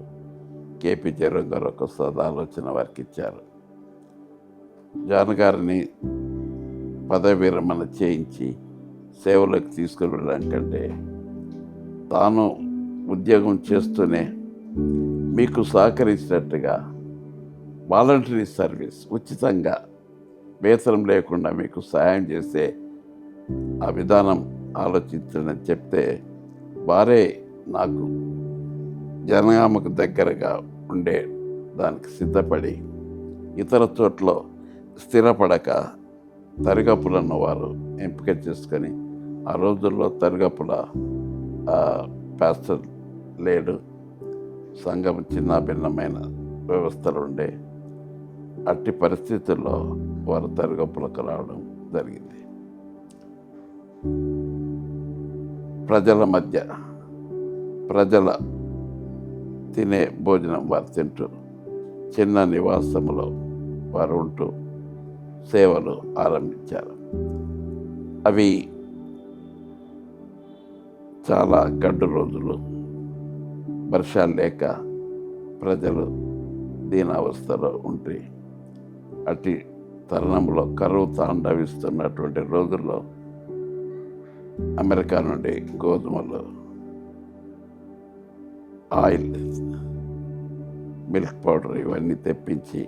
కేపీ జరగ గారు ఒక సదాలోచన వారికి ఇచ్చారు. జాన్ గారిని పదవి విరమణ చేయించి సేవలోకి తీసుకుని వెళ్ళడం కంటే తాను ఉద్యోగం చేస్తూనే మీకు సహకరించినట్టుగా వాలంటరీ సర్వీస్ ఉచితంగా వేతనం లేకుండా మీకు సహాయం చేసే ఆ విధానం ఆలోచించని చెప్తే వారే నాకు జనగామకు దగ్గరగా ఉండే దానికి సిద్ధపడి ఇతర చోట్ల స్థిరపడక తరిగప్పులను వారు ఎంపిక చేసుకొని, ఆ రోజుల్లో తరిగప్పుల పాస్టర్ లేడు, సంఘం చిన్న భిన్నమైన వ్యవస్థలు ఉండే. అట్టి పరిస్థితుల్లో వారు తరిగప్పులకు రావడం జరిగింది. ప్రజల మధ్య ప్రజల తినే భోజనం వారు తింటూ చిన్న నివాసంలో వారు ఉంటూ సేవలు ఆరంభించారు. అవి చాలా గడ్డు రోజులు, వర్షాలు లేక ప్రజలు దీనావస్థలో ఉంటే, అట్టి తరుణంలో కరువు తాండవిస్తున్నటువంటి రోజుల్లో అమెరికా నుండి గోధుమలు, ఆయిల్, మిల్క్ పౌడర్ ఇవన్నీ తెప్పించి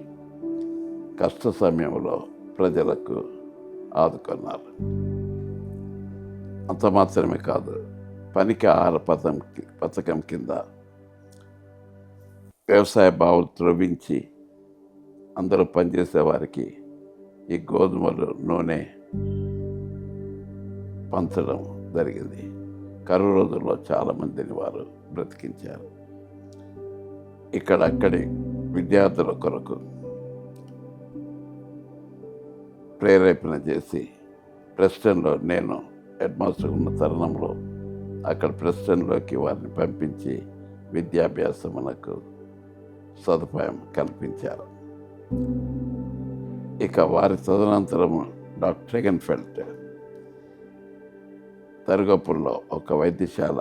కష్ట సమయంలో ప్రజలకు ఆదుకున్నారు. అంత మాత్రమే కాదు, పనికి ఆహార పథకం కింద వ్యవసాయ బావులు త్రవ్వించి అందరూ పనిచేసే వారికి ఈ గోధుమలు, నూనె పంచడం జరిగింది. కరువు రోజుల్లో చాలామందిని వారు బ్రతికించారు. అక్కడి విద్యార్థుల కొరకు ప్రేరేపణ చేసి ప్రెసిడెంట్లో, నేను హెడ్ మాస్టర్ ఉన్న తరుణంలో అక్కడ ప్రెసిడెంట్లోకి వారిని పంపించి విద్యాభ్యాసమునకు సదుపాయం కల్పించారు. ఇక వారి తదనంతరము డాక్టర్ హెగన్ఫెల్ట్ తరుగపుల్లో ఒక వైద్యశాల,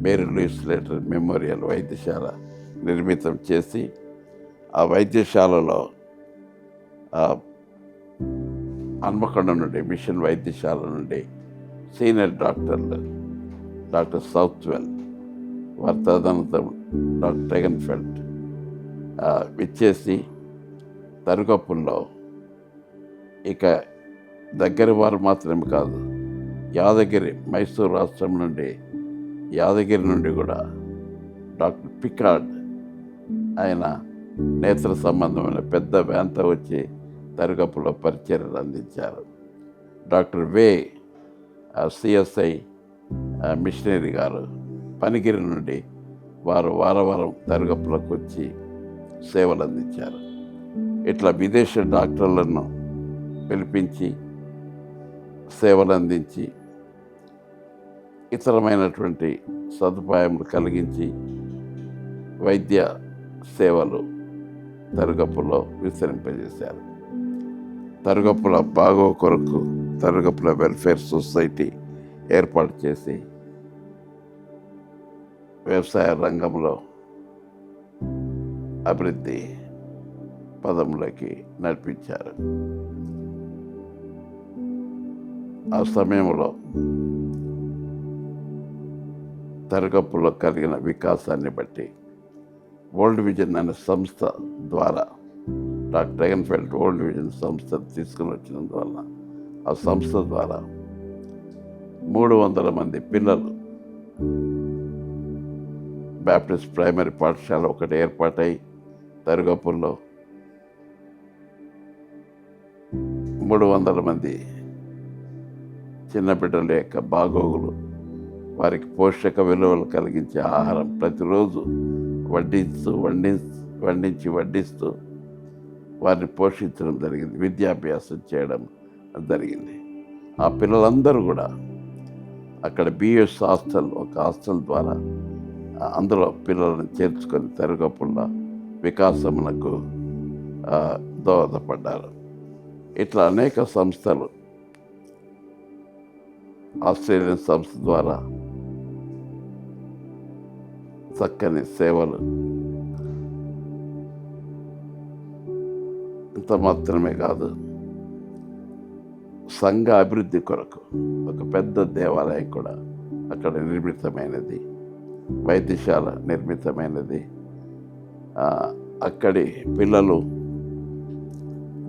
మేరీ లూయిస్ లేటర్ మెమోరియల్ వైద్యశాల నిర్మితం చేసి ఆ వైద్యశాలలో హన్మకొండ నుండి మిషన్ వైద్యశాల నుండి సీనియర్ డాక్టర్లు డాక్టర్ సౌత్వెల్, వారి తదనంతరం డాక్టర్ టెగన్ఫెల్ట్ విచ్చేసి తరుగప్పుల్లో ఇక దగ్గర వారు మాత్రమే కాదు, యాదగిరి మైసూర్ రాష్ట్రం నుండి యాదగిరి నుండి కూడా డాక్టర్ పికార్డ్ ఆయన నేత్ర సంబంధమైన పెద్ద వ్యాన్తో వచ్చి తరుగప్పులో పరిచర్యలు అందించారు. డాక్టర్ వే సిఎస్ఐ మిషనరీ గారు పనిగిరి నుండి వారు వారం తరుగప్పులకు వచ్చి సేవలు అందించారు. ఇట్లా విదేశీ డాక్టర్లను పిలిపించి సేవలు అందించి ఇతరమైనటువంటి సదుపాయములు కలిగించి వైద్య సేవలు తరుగప్పులో విస్తరింపజేశారు. తరుగప్పుల బాగో కొరకు తరుగప్పుల వెల్ఫేర్ సొసైటీ ఏర్పాటు చేసి వ్యవసాయ రంగంలో అభివృద్ధి పదంలోకి నడిపించారు. ఆ సమయంలో తరుగప్పులో కలిగిన వికాసాన్ని బట్టి వరల్డ్ విజన్ అనే సంస్థ ద్వారా డాక్టర్ టెగన్ఫెల్ట్ వరల్డ్ విజన్ సంస్థ తీసుకుని వచ్చినందువల్ల ఆ సంస్థ ద్వారా 300 మంది పిల్లలు బ్యాప్టిస్ట్ ప్రైమరీ పాఠశాల ఒకటి ఏర్పాటై తరుగప్పుల్లో 300 మంది చిన్న బిడ్డల యొక్క బాగోగులు, వారికి పోషక విలువలు కలిగించే ఆహారం ప్రతిరోజు వడ్డిస్తూ వారిని పోషించడం జరిగింది, విద్యాభ్యాసం చేయడం జరిగింది. ఆ పిల్లలందరూ కూడా అక్కడ బిఎస్ హాస్టల్, ఒక హాస్టల్ ద్వారా అందులో పిల్లలను చేర్చుకొని తరుగప్పుల్లో వికాసమునకు దోహదపడ్డారు. ఇట్లా అనేక సంస్థలు, ఆస్ట్రేలియన్ సంస్థ ద్వారా చక్కని సేవలు, ఇంత మాత్రమే కాదు, సంఘ అభివృద్ధి కొరకు ఒక పెద్ద దేవాలయం కూడా అక్కడ నిర్మితమైనది, వైద్యశాల నిర్మితమైనది. అక్కడి పిల్లలు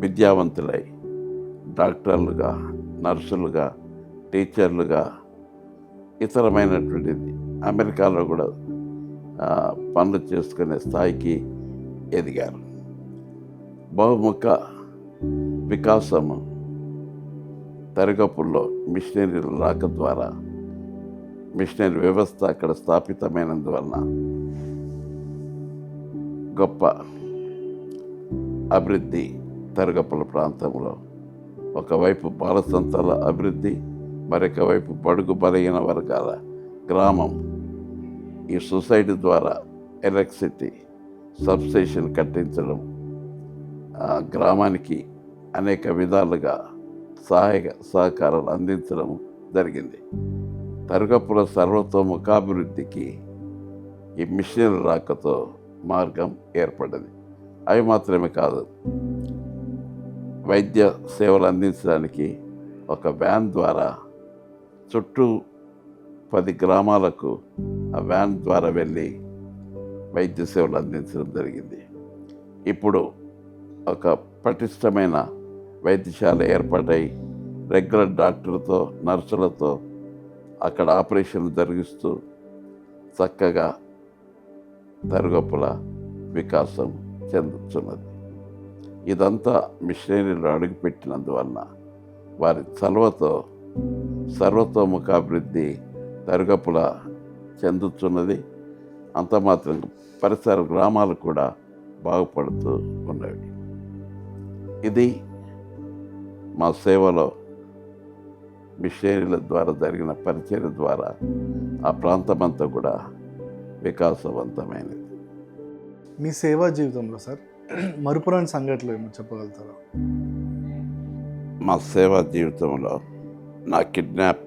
విద్యావంతులై డాక్టర్లుగా, నర్సులుగా, టీచర్లుగా, ఇతరమైనటువంటిది అమెరికాలో కూడా పనులు చేసుకునే స్థాయికి ఎదిగారు. బహుముఖ వికాసము తరుగప్పుల్లో మిషనరీల రాక ద్వారా, మిషనరీ వ్యవస్థ అక్కడ స్థాపితమైనందువలన గొప్ప అభివృద్ధి తరుగప్పుల ప్రాంతంలో. ఒకవైపు బాలసంతాల అభివృద్ధి, మరొక వైపు బడుగు బలహీన వర్గాల గ్రామం. ఈ సొసైటీ ద్వారా ఎలక్ట్రిసిటీ సబ్స్టేషన్ కట్టించడం, గ్రామానికి అనేక విధాలుగా సహకారాలు అందించడం జరిగింది. తరుగప్పుల సర్వతోముఖాభివృద్ధికి ఈ మిషనరీ రాకతో మార్గం ఏర్పడ్డది. అవి మాత్రమే కాదు, వైద్య సేవలు అందించడానికి ఒక వ్యాన్ ద్వారా చుట్టూ 10 గ్రామాలకు ఆ వ్యాన్ ద్వారా వెళ్ళి వైద్య సేవలు అందించడం జరిగింది. ఇప్పుడు ఒక పటిష్టమైన వైద్యశాల ఏర్పాటై రెగ్యులర్ డాక్టర్తో, నర్సులతో అక్కడ ఆపరేషన్లు జరిగిస్తూ చక్కగా తరుగప్పుల వికాసం చెందుతున్నది. ఇదంతా మిషనరీలు అడుగుపెట్టినందువలన వారి చలవతో సర్వతోముఖాభివృద్ధి తరుగప్పుల చెందుతున్నది. అంత మాత్రం పరిసర గ్రామాలు కూడా బాగుపడుతూ ఉన్నవి. ఇది మా సేవలో మిషనరీల ద్వారా జరిగిన పరిచర్య ద్వారా ఆ ప్రాంతమంతా కూడా వికాసవంతమైనది. మీ సేవా జీవితంలో సార్ మరుపురాని సంఘటనలు ఏమో చెప్పగలుగుతారా? మా సేవా జీవితంలో నా కిడ్నాప్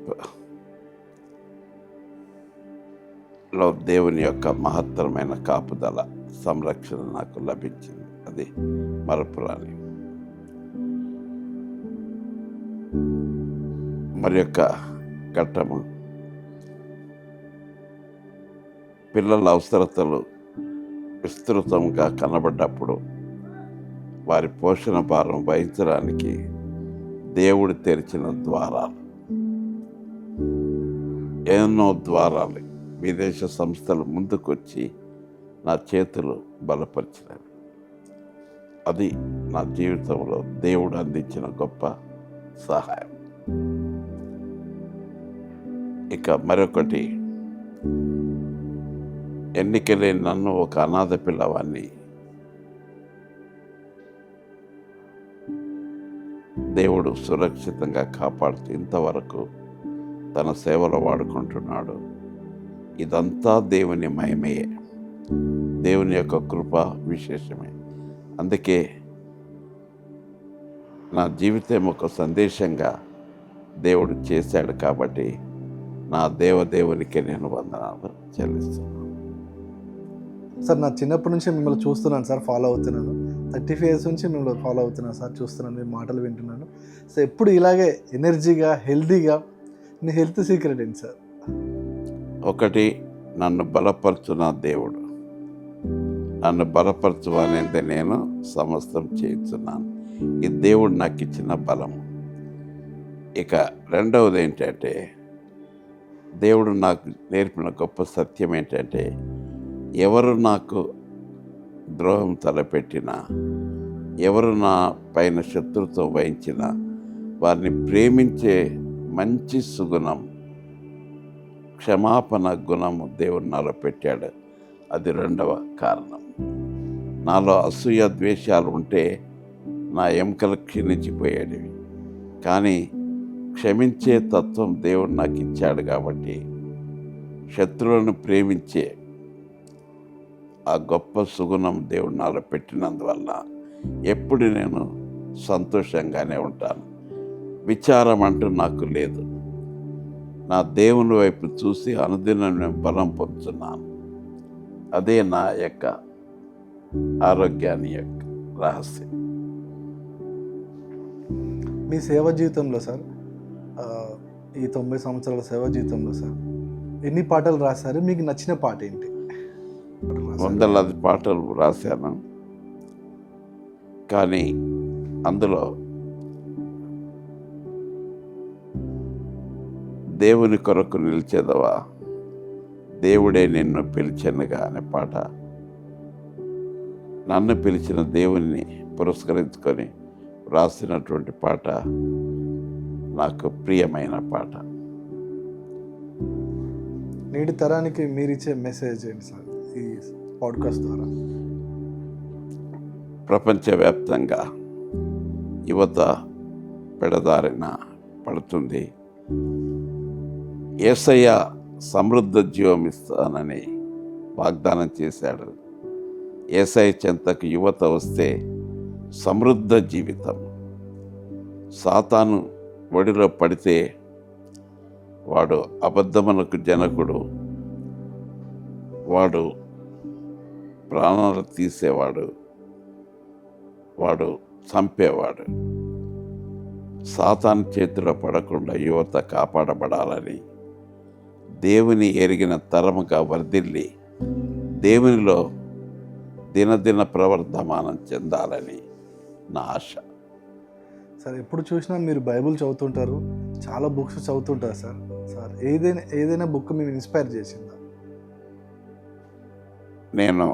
లో దేవుని యొక్క మహత్తరమైన కాపుదల, సంరక్షణ నాకు లభించింది. అది మరపురాని. మరి యొక్క ఘట్టము, పిల్లల అవసరతలు విస్తృతంగా కనబడ్డప్పుడు వారి పోషణ భారం వహించడానికి దేవుడు తెరిచిన ద్వారాలు, ఎన్నో ద్వారాలు, విదేశ సంస్థలు ముందుకొచ్చి నా చేతులు బలపరిచినవి. అది నా జీవితంలో దేవుడు అందించిన గొప్ప సహాయం. ఇక మరొకటి, ఎన్నికలేని నన్ను ఒక అనాథ పిల్లవాడిని దేవుడు సురక్షితంగా కాపాడుతూ ఇంతవరకు తన సేవలో వాడుకుంటున్నాడు. ఇదంతా దేవుని మహిమయే, దేవుని యొక్క కృప విశేషమే. అందుకే నా జీవితం ఒక సందేశంగా దేవుడు చేశాడు. కాబట్టి నా దేవునికి నేను వందనాలు చెల్లిస్తున్నాను. సార్, నా చిన్నప్పటి నుంచి మిమ్మల్ని చూస్తున్నాను సార్, ఫాలో అవుతున్నాను. 35 years నుంచి మిమ్మల్ని ఫాలో అవుతున్నాను సార్, చూస్తున్నాను, మీ మాటలు వింటున్నాను. సో ఎప్పుడు ఇలాగే ఎనర్జీగా, హెల్తీగా. మీ హెల్త్ సీక్రెట్ ఏంటి సార్? ఒకటి, నన్ను బలపరచున్న దేవుడు. నన్ను బలపరచు అనేది నేను సమస్తం చేయించున్నాను. ఈ దేవుడు నాకు ఇచ్చిన బలము. ఇక రెండవది ఏంటంటే, దేవుడు నాకు నేర్పిన గొప్ప సత్యం ఏంటంటే, ఎవరు నాకు ద్రోహం తలపెట్టినా, ఎవరు నా పైన శత్రుత్వం వహించినా వారిని ప్రేమించే మంచి సుగుణం, క్షమాపణ గుణము దేవుడు నాలో పెట్టాడు. అది రెండవ కారణం. నాలో అసూయ ద్వేషాలు ఉంటే నా ఎముకలు క్షీణించిపోయేటివి. కానీ క్షమించే తత్వం దేవుడు నాకు ఇచ్చాడు. కాబట్టి శత్రువులను ప్రేమించే ఆ గొప్ప సుగుణం దేవుడు నాలో పెట్టినందువల్ల ఎప్పుడు నేను సంతోషంగానే ఉంటాను. విచారం అంటూ నాకు లేదు. నా దేవుని వైపు చూసి అనుదినం నేను బలం పొందుతున్నాను. అదే నా యొక్క ఆరోగ్యాన్ని యొక్క రహస్యం. మీ సేవ జీవితంలో సార్, ఈ 90 సంవత్సరాల సేవ జీవితంలో సార్, ఎన్ని పాటలు రాశారు? మీకు నచ్చిన పాట ఏంటి? వందలాది పాటలు రాశాను. కానీ అందులో దేవుని కొరకు నిలిచేదవా, దేవుడే నిన్ను పిలిచెనుగా అనే పాట, నన్ను పిలిచిన దేవుని పురస్కరించుకొని రాసినటువంటి పాట నాకు ప్రియమైన పాట. నేటి తరానికి మీరిచ్చే మెసేజ్ ఏంటి సార్ ఈ పాడ్కాస్ట్ ద్వారా? ప్రపంచవ్యాప్తంగా యువత పెడదారిన పడుతుంది. యేసయ్య సమృద్ధ జీవం ఇస్తానని వాగ్దానం చేశాడు. యేసయ్య చెంతకు యువత వస్తే సమృద్ధ జీవితం. సాతాను ఒడిలో పడితే వాడు అబద్ధమునకు జనకుడు, వాడు ప్రాణాలు తీసేవాడు, వాడు చంపేవాడు. సాతాను చేతిలో పడకుండా యువత కాపాడబడాలని, దేవుని ఎరిగిన తరముగా వర్ధిల్లి దేవునిలో దినదిన ప్రవర్ధమానం చెందాలని నా ఆశ. సార్, ఎప్పుడు చూసినా మీరు బైబుల్ చదువుతుంటారు, చాలా బుక్స్ చదువుతుంటారు సార్. సార్, ఏదైనా బుక్ మేము ఇన్స్పైర్ చేసిందా? నేను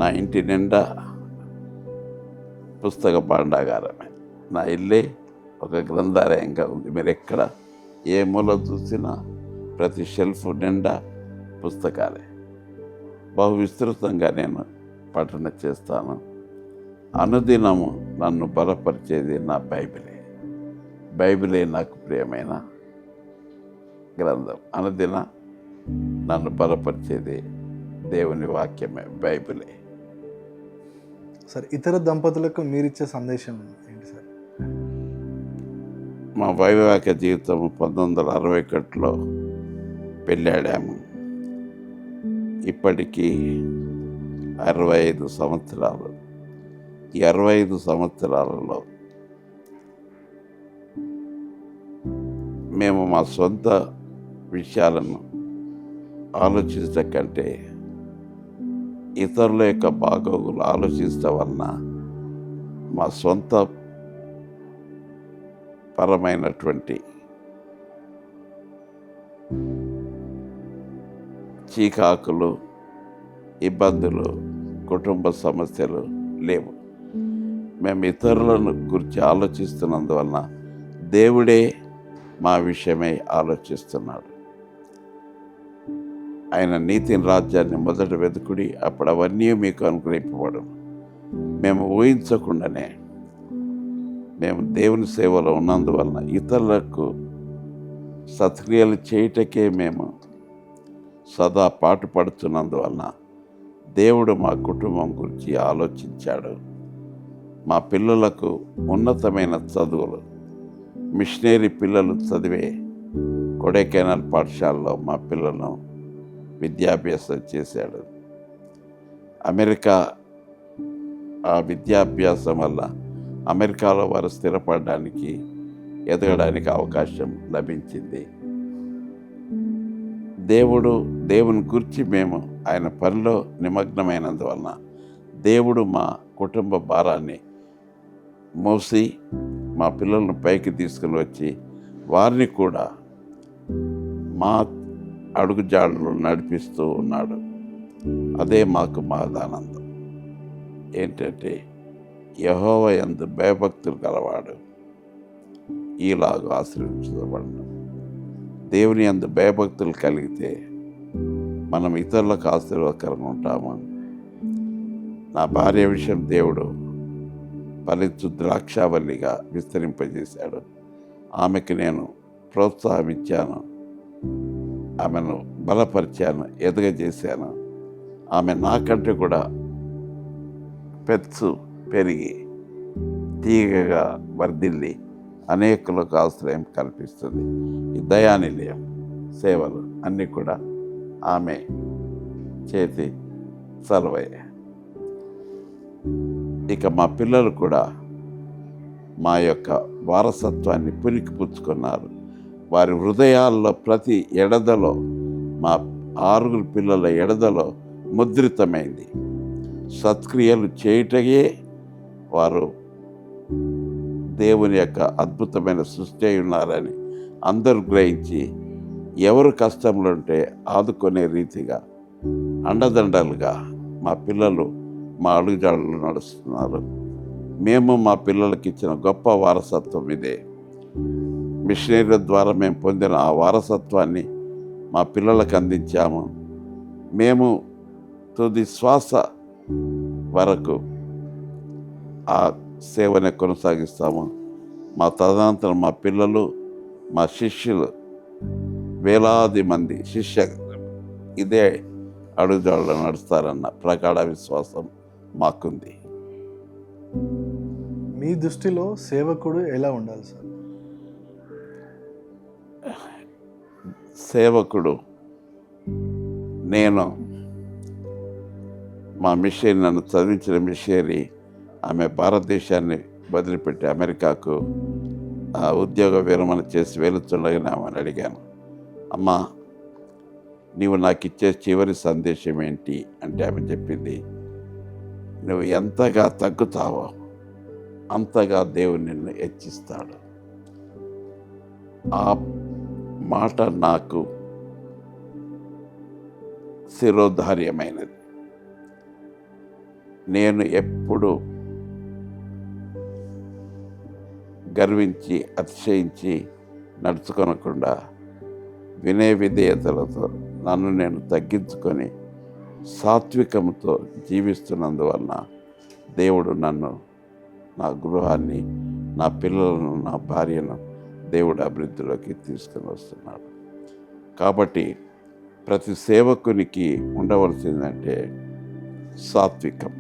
నా ఇంటి నిండా పుస్తక భాండాగారమే. నా ఇల్లే ఒక గ్రంథాలయంగా ఉంది. మీరు ఎక్కడ ఏ మూల చూసినా ప్రతి షెల్ఫ్ నిండా పుస్తకాలే. బహు విస్తృతంగా నేను పఠన చేస్తాను. అనుదినము నన్ను బలపరిచేది నా బైబిలే. బైబిలే నాకు ప్రియమైన గ్రంథం. అనుదిన నన్ను బలపరిచేది దేవుని వాక్యమే, బైబిలే. సార్, ఇతర దంపతులకు మీరిచ్చే సందేశం ఏంటి సార్? మా వైవాహిక జీవితం 1961లో పెళ్ళాడాము. ఇప్పటికీ 65 సంవత్సరాలు. ఈ 65 సంవత్సరాలలో మేము మా సొంత విషయాలను ఆలోచించడం కంటే ఇతరుల యొక్క బాగోగులు ఆలోచించడం వలన మా సొంత పరమైనటువంటి చీకాకులు, ఇబ్బందులు, కుటుంబ సమస్యలు లేవు. మేము ఇతరులను గురించి ఆలోచిస్తున్నందువలన దేవుడే మా విషయమై ఆలోచిస్తున్నాడు. ఆయన నీతిని, రాజ్యాన్ని మొదట వెతుకుడి, అప్పుడు అవన్నీ మీకు అనుగ్రహింపబడును. మేము ఊహించకుండానే మేము దేవుని సేవలో ఉన్నందువలన ఇతరులకు సత్క్రియలు చేయుటకే మేము సదా పాటుపడుతున్నందువలన దేవుడు మా కుటుంబం గురించి ఆలోచించాడు. మా పిల్లలకు ఉన్నతమైన చదువులు, మిషనరీ పిల్లలు చదివే కొడైకెనాల్ పాఠశాలలో మా పిల్లలను విద్యాభ్యాసం చేశాడు. అమెరికా ఆ విద్యాభ్యాసం వల్ల అమెరికాలో వారు స్థిరపడడానికి, ఎదగడానికి అవకాశం లభించింది. దేవుని గురించి మేము ఆయన పనిలో నిమగ్నమైనందువలన దేవుడు మా కుటుంబ భారాన్ని మోసి మా పిల్లలను పైకి తీసుకుని వచ్చి వారిని కూడా మా అడుగుజాడలు నడిపిస్తూ ఉన్నాడు. అదే మాకు మహదానందం. ఏంటంటే యెహోవా యందు భయభక్తులు గలవాడు ఈలాగా ఆశీర్వదించబడను. దేవుని యందు భయభక్తులు కలిగితే మనం ఇతరులకు ఆశీర్వాదకరంగా ఉంటాము. నా భార్య విషయం దేవుడు ఫలించు ద్రాక్షావల్లిగా విస్తరింపజేశాడు. ఆమెకి నేను ప్రోత్సాహం ఇచ్చాను, ఆమెను బలపరిచాను, ఎదగజేశాను. ఆమె నాకంటే కూడా పెరిగి తీగగా వర్ధిల్లి అనేకులకు ఆశ్రయం కల్పిస్తుంది. ఈ దయానిలయం సేవలు అన్నీ కూడా ఆమె చేతి చలవయ్యాయి. ఇక మా పిల్లలు కూడా మా యొక్క వారసత్వాన్ని పుణికిపుచ్చుకున్నారు. వారి హృదయాల్లో ప్రతి ఎడదలో, మా 6 పిల్లల ఎడదలో ముద్రితమైంది. సత్క్రియలు చేయుటయే వారు దేవుని యొక్క అద్భుతమైన సృష్టి అయి ఉన్నారని అందరూ గ్రహించి ఎవరు కష్టంలో ఉంటే ఆదుకునే రీతిగా అండదండలుగా మా పిల్లలు మా అడుగుజాడలు నడుస్తున్నారు. మేము మా పిల్లలకి ఇచ్చిన గొప్ప వారసత్వం ఇదే. మిషనరీల ద్వారా మేము పొందిన ఆ వారసత్వాన్ని మా పిల్లలకు అందించాము. మేము తుది శ్వాస వరకు ఆ సేవని కొనసాగిస్తాము. మా తదనంతరం మా పిల్లలు, మా శిష్యులు, వేలాది మంది ఇదే అడుగుజాడలో నడుస్తారన్న ప్రగాఢ విశ్వాసం మాకుంది. మీ దృష్టిలో సేవకుడు ఎలా ఉండాలి సార్? సేవకుడు, నేను మా మిషనరీ, నన్ను చదివించిన మిషనరీ, ఆమె భారతదేశాన్ని వదిలిపెట్టి అమెరికాకు ఉద్యోగ విరమణ చేసి వెళుతుండగానే ఆమెను అడిగాను, అమ్మా నీవు నాకు ఇచ్చే చివరి సందేశం ఏంటి అంటే ఆమె చెప్పింది, నువ్వు ఎంతగా తగ్గుతావో అంతగా దేవుడు నిన్ను హెచ్చిస్తాడు. ఆ మాట నాకు శిరోధార్యమైనది. నేను ఎప్పుడు గర్వించి అతిశయించి నడుచుకొనకుండా వినయ విధేయతలతో నన్ను నేను తగ్గించుకొని సాత్వికంతో జీవిస్తున్నందువలన దేవుడు నన్ను, నా గృహాన్ని, నా పిల్లలను, నా భార్యను దేవుడు అభివృద్ధిలోకి తీసుకుని వస్తున్నాడు. కాబట్టి ప్రతి సేవకునికి ఉండవలసిందంటే సాత్వికం.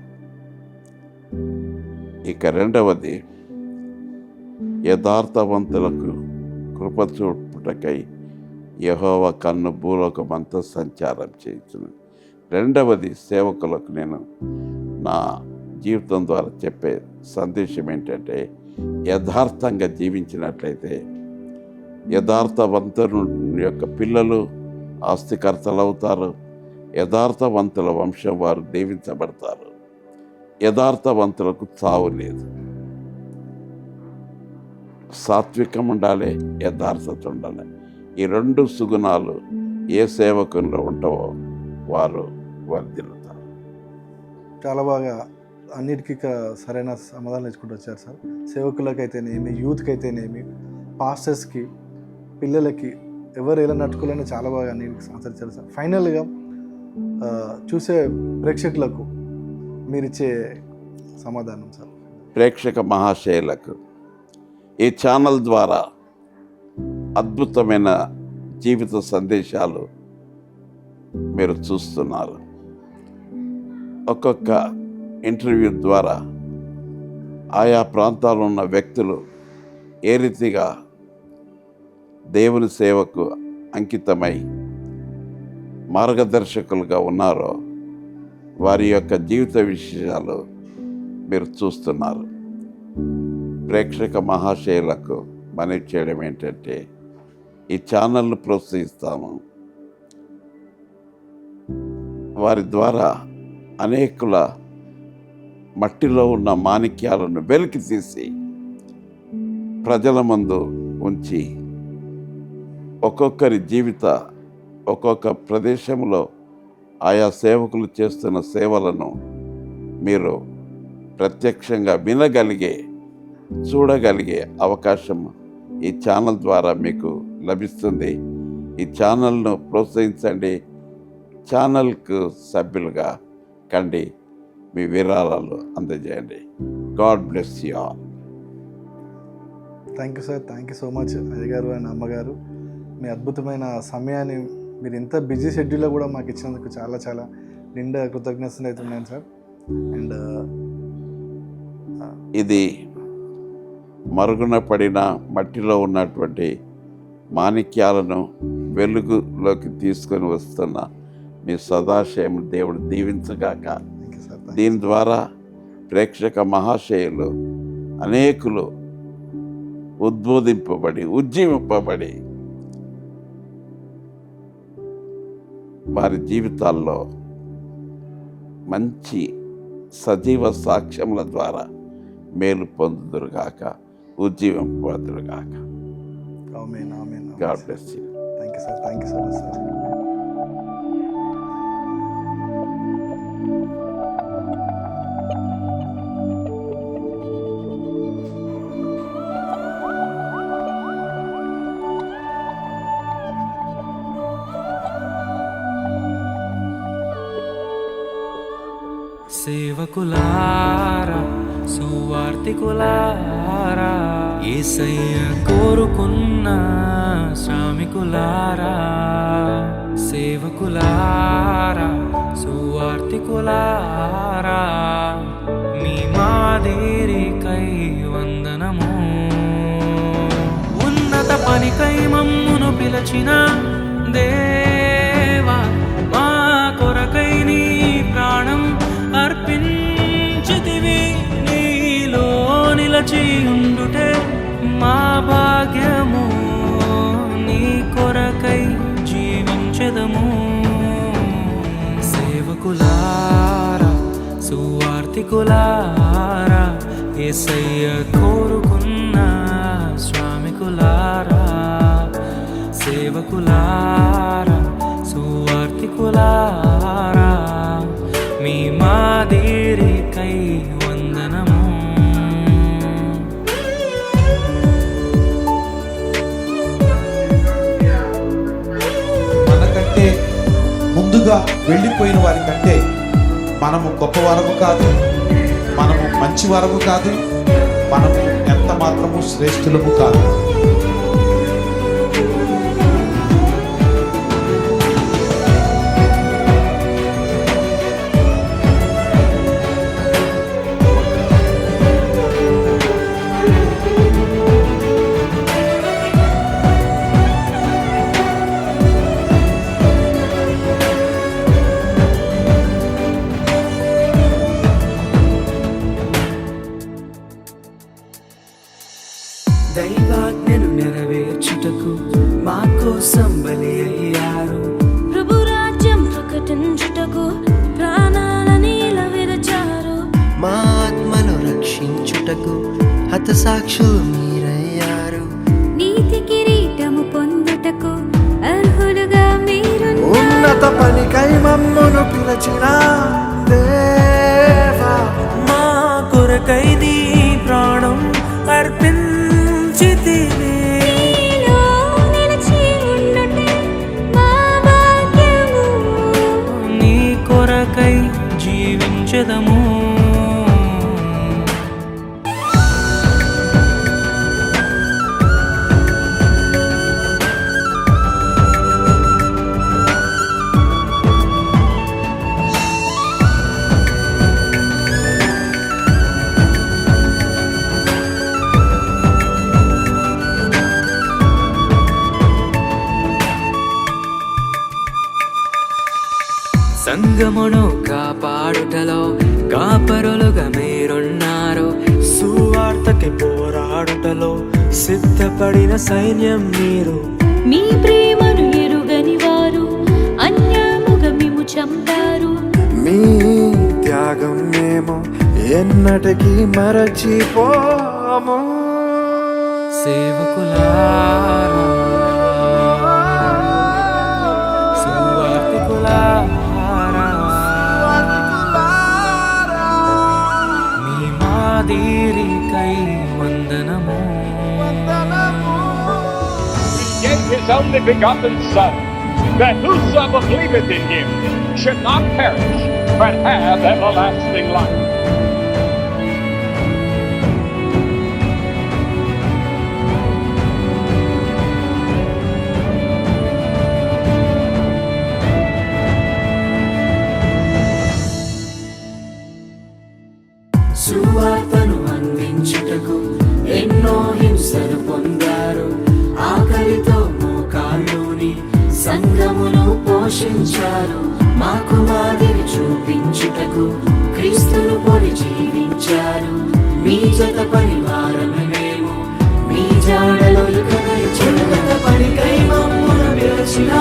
ఇక రెండవది, యథార్థవంతులకు కృప చూపుటకై యెహోవా కన్ను భూలోకమంతా సంచారం చేయుచున్నది. రెండవది, సేవకులకు నేను నా జీవితం ద్వారా చెప్పే సందేశం ఏంటంటే, యథార్థంగా జీవించినట్లయితే యథార్థవంతుని యొక్క పిల్లలు ఆస్తికర్తలు అవుతారు. యథార్థవంతుల వంశం వారు దీవించబడతారు. యథార్థవంతులకు చావు లేదు. సాత్వికం ఉండాలి, యథార్థత ఉండాలి. ఈ రెండు సుగుణాలు ఏ సేవకుల్లో ఉంటావో వారు వర్ధిల్లుతారు. చాలా బాగా అన్నిటికీ సరైన సమాధానం ఇచ్చుకుంటూ వచ్చారు సార్. సేవకులకైతేనేమి, యూత్కి అయితేనేమి, పాస్టర్స్కి, పిల్లలకి ఎవరు ఎలా నట్టుకోవాలని చాలా బాగా అన్నిటికీ ఆచరించారు సార్. ఫైనల్గా చూసే ప్రేక్షకులకు మీరిచ్చే సమాధానం సార్. ప్రేక్షక మహాశయులకు ఈ ఛానల్ ద్వారా అద్భుతమైన జీవిత సందేశాలు మీరు చూస్తున్నారు. ఒక్కొక్క ఇంటర్వ్యూ ద్వారా ఆయా ప్రాంతాల్లో ఉన్న వ్యక్తులు ఏ రీతిగా దేవుని సేవకు అంకితమై మార్గదర్శకులుగా ఉన్నారో వారి యొక్క జీవిత విషయాలు మీరు చూస్తున్నారు. ప్రేక్షక మహాశయులకు మనవి చేయడం ఏంటంటే, ఈ ఛానల్ను ప్రోత్సహిస్తాము. వారి ద్వారా అనేకుల మట్టిలో ఉన్న మాణిక్యాలను వెలికి తీసి ప్రజల ముందు ఉంచి ఒక్కొక్కరి ఒక్కొక్క ప్రదేశంలో ఆయా సేవకులు చేస్తున్న సేవలను మీరు ప్రత్యక్షంగా వినగలిగే, చూడగలిగే అవకాశం ఈ ఛానల్ ద్వారా మీకు లభిస్తుంది. ఈ ఛానల్ను ప్రోత్సహించండి. ఛానల్కు సభ్యులుగా కండి. మీ విరాళాలు అందజేయండి. God bless you all. Thank you sir. Thank you so much అయ్య గారు అండ్ అమ్మగారు. మీ అద్భుతమైన సమయాన్ని మీరు ఎంత బిజీ షెడ్యూల్లో కూడా మాకు ఇచ్చినందుకు చాలా చాలా నిండా కృతజ్ఞతలు అయితే ఉన్నాను సార్. అండ్ ఇది మరుగున పడిన మట్టిలో ఉన్నటువంటి మాణిక్యాలను వెలుగులోకి తీసుకొని వస్తున్న మీ సదాశయం దేవుడు దీవించగాక. Thank you sir. దీని ద్వారా ప్రేక్షక మహాశయులు అనేకులు ఉద్బోధింపబడి, ఉజ్జీవింపబడి వారి జీవితాల్లో మంచి సజీవ సాక్ష్యముల ద్వారా మేలు పొందుదురుగాక, ఉజ్జీవింపబడుదురుగాక. Amen, amen. God bless you. Thank you sir. Thank you so much sir. సేవకులారా, సువార్తికులారా, యేసయ్య కోరుకున్న శ్రామికులారా, సేవకులారా, సువార్తికులారా, మీ మాదిరికై వందనము. ఉన్నత పనికై మమ్మును పిలచిన దేవా, మా కొరకై నీ ప్రాణం అర్పించితివి. నీలో నిలచి ఉండుటే మా భాగ్యము. నీ కొరకై జీవించెదము. సేవకులారా, సువార్తికులారా, యేసయ్య కోరుకున్న శ్రామికులారా, సేవకులారా, సువార్తికులారా, మీ మాదిరికై వందనము. మనకంటే ముందుగా వెళ్ళిపోయిన వారి కంటే మనము గొప్పవారము కాదు, మనము మంచివారము కాదు, మనము ఎంత మాత్రము శ్రేష్ఠులము కాదు. దైవాజ్ఞను నెరవేర్చుటకు మా కోసం బలి అయ్యారు. ప్రభు రాజ్యం ప్రకటించుటకు ప్రాణాలని విరచారు. మా ఆత్మను రక్షించుటకు హతసాక్షులు మీరయ్యారు. నీతి కిరీటము పొందుటకు అర్హులుగా మీరు ఉన్నత పనికై మమ్మును పిలచిన దేవా, మా కొరకై నీ ప్రాణం అర్పించితివి. నీలో నిలిచి ఉండుటే మా భాగ్యము. నీ కొరకై జీవించదము. సంగమును కాపాడుటలో కాపరులుగా మీరున్నారు. సువార్తకి పోరాడుటలో సిద్ధపడిన సైన్యం మీరు. మీ ప్రేమను ఎరుగని వారు అన్యాయముగా మిమ్ము చంపారు. మీ త్యాగం మేము ఎన్నటికీ మరచిపోము. సేవకులారా, సువార్తికులారా, మీ మాదిరికై వందనము. He gave his only begotten Son, that whosoever believeth in him should not perish, but have everlasting life. సువార్తను అందించుటకు ఎన్నో హింసలు పొందారు. ఆకలితో మోకాళ్ళుని సంఘమును పోషించారు. మాకు మాదిరి చూపించుటకు క్రీస్తును పొడి జీవించారు. మీ జత పరివారమే మేము, మీ జాడలో ఇకనై చెడుగత పనికై మమ్మును పిలచిన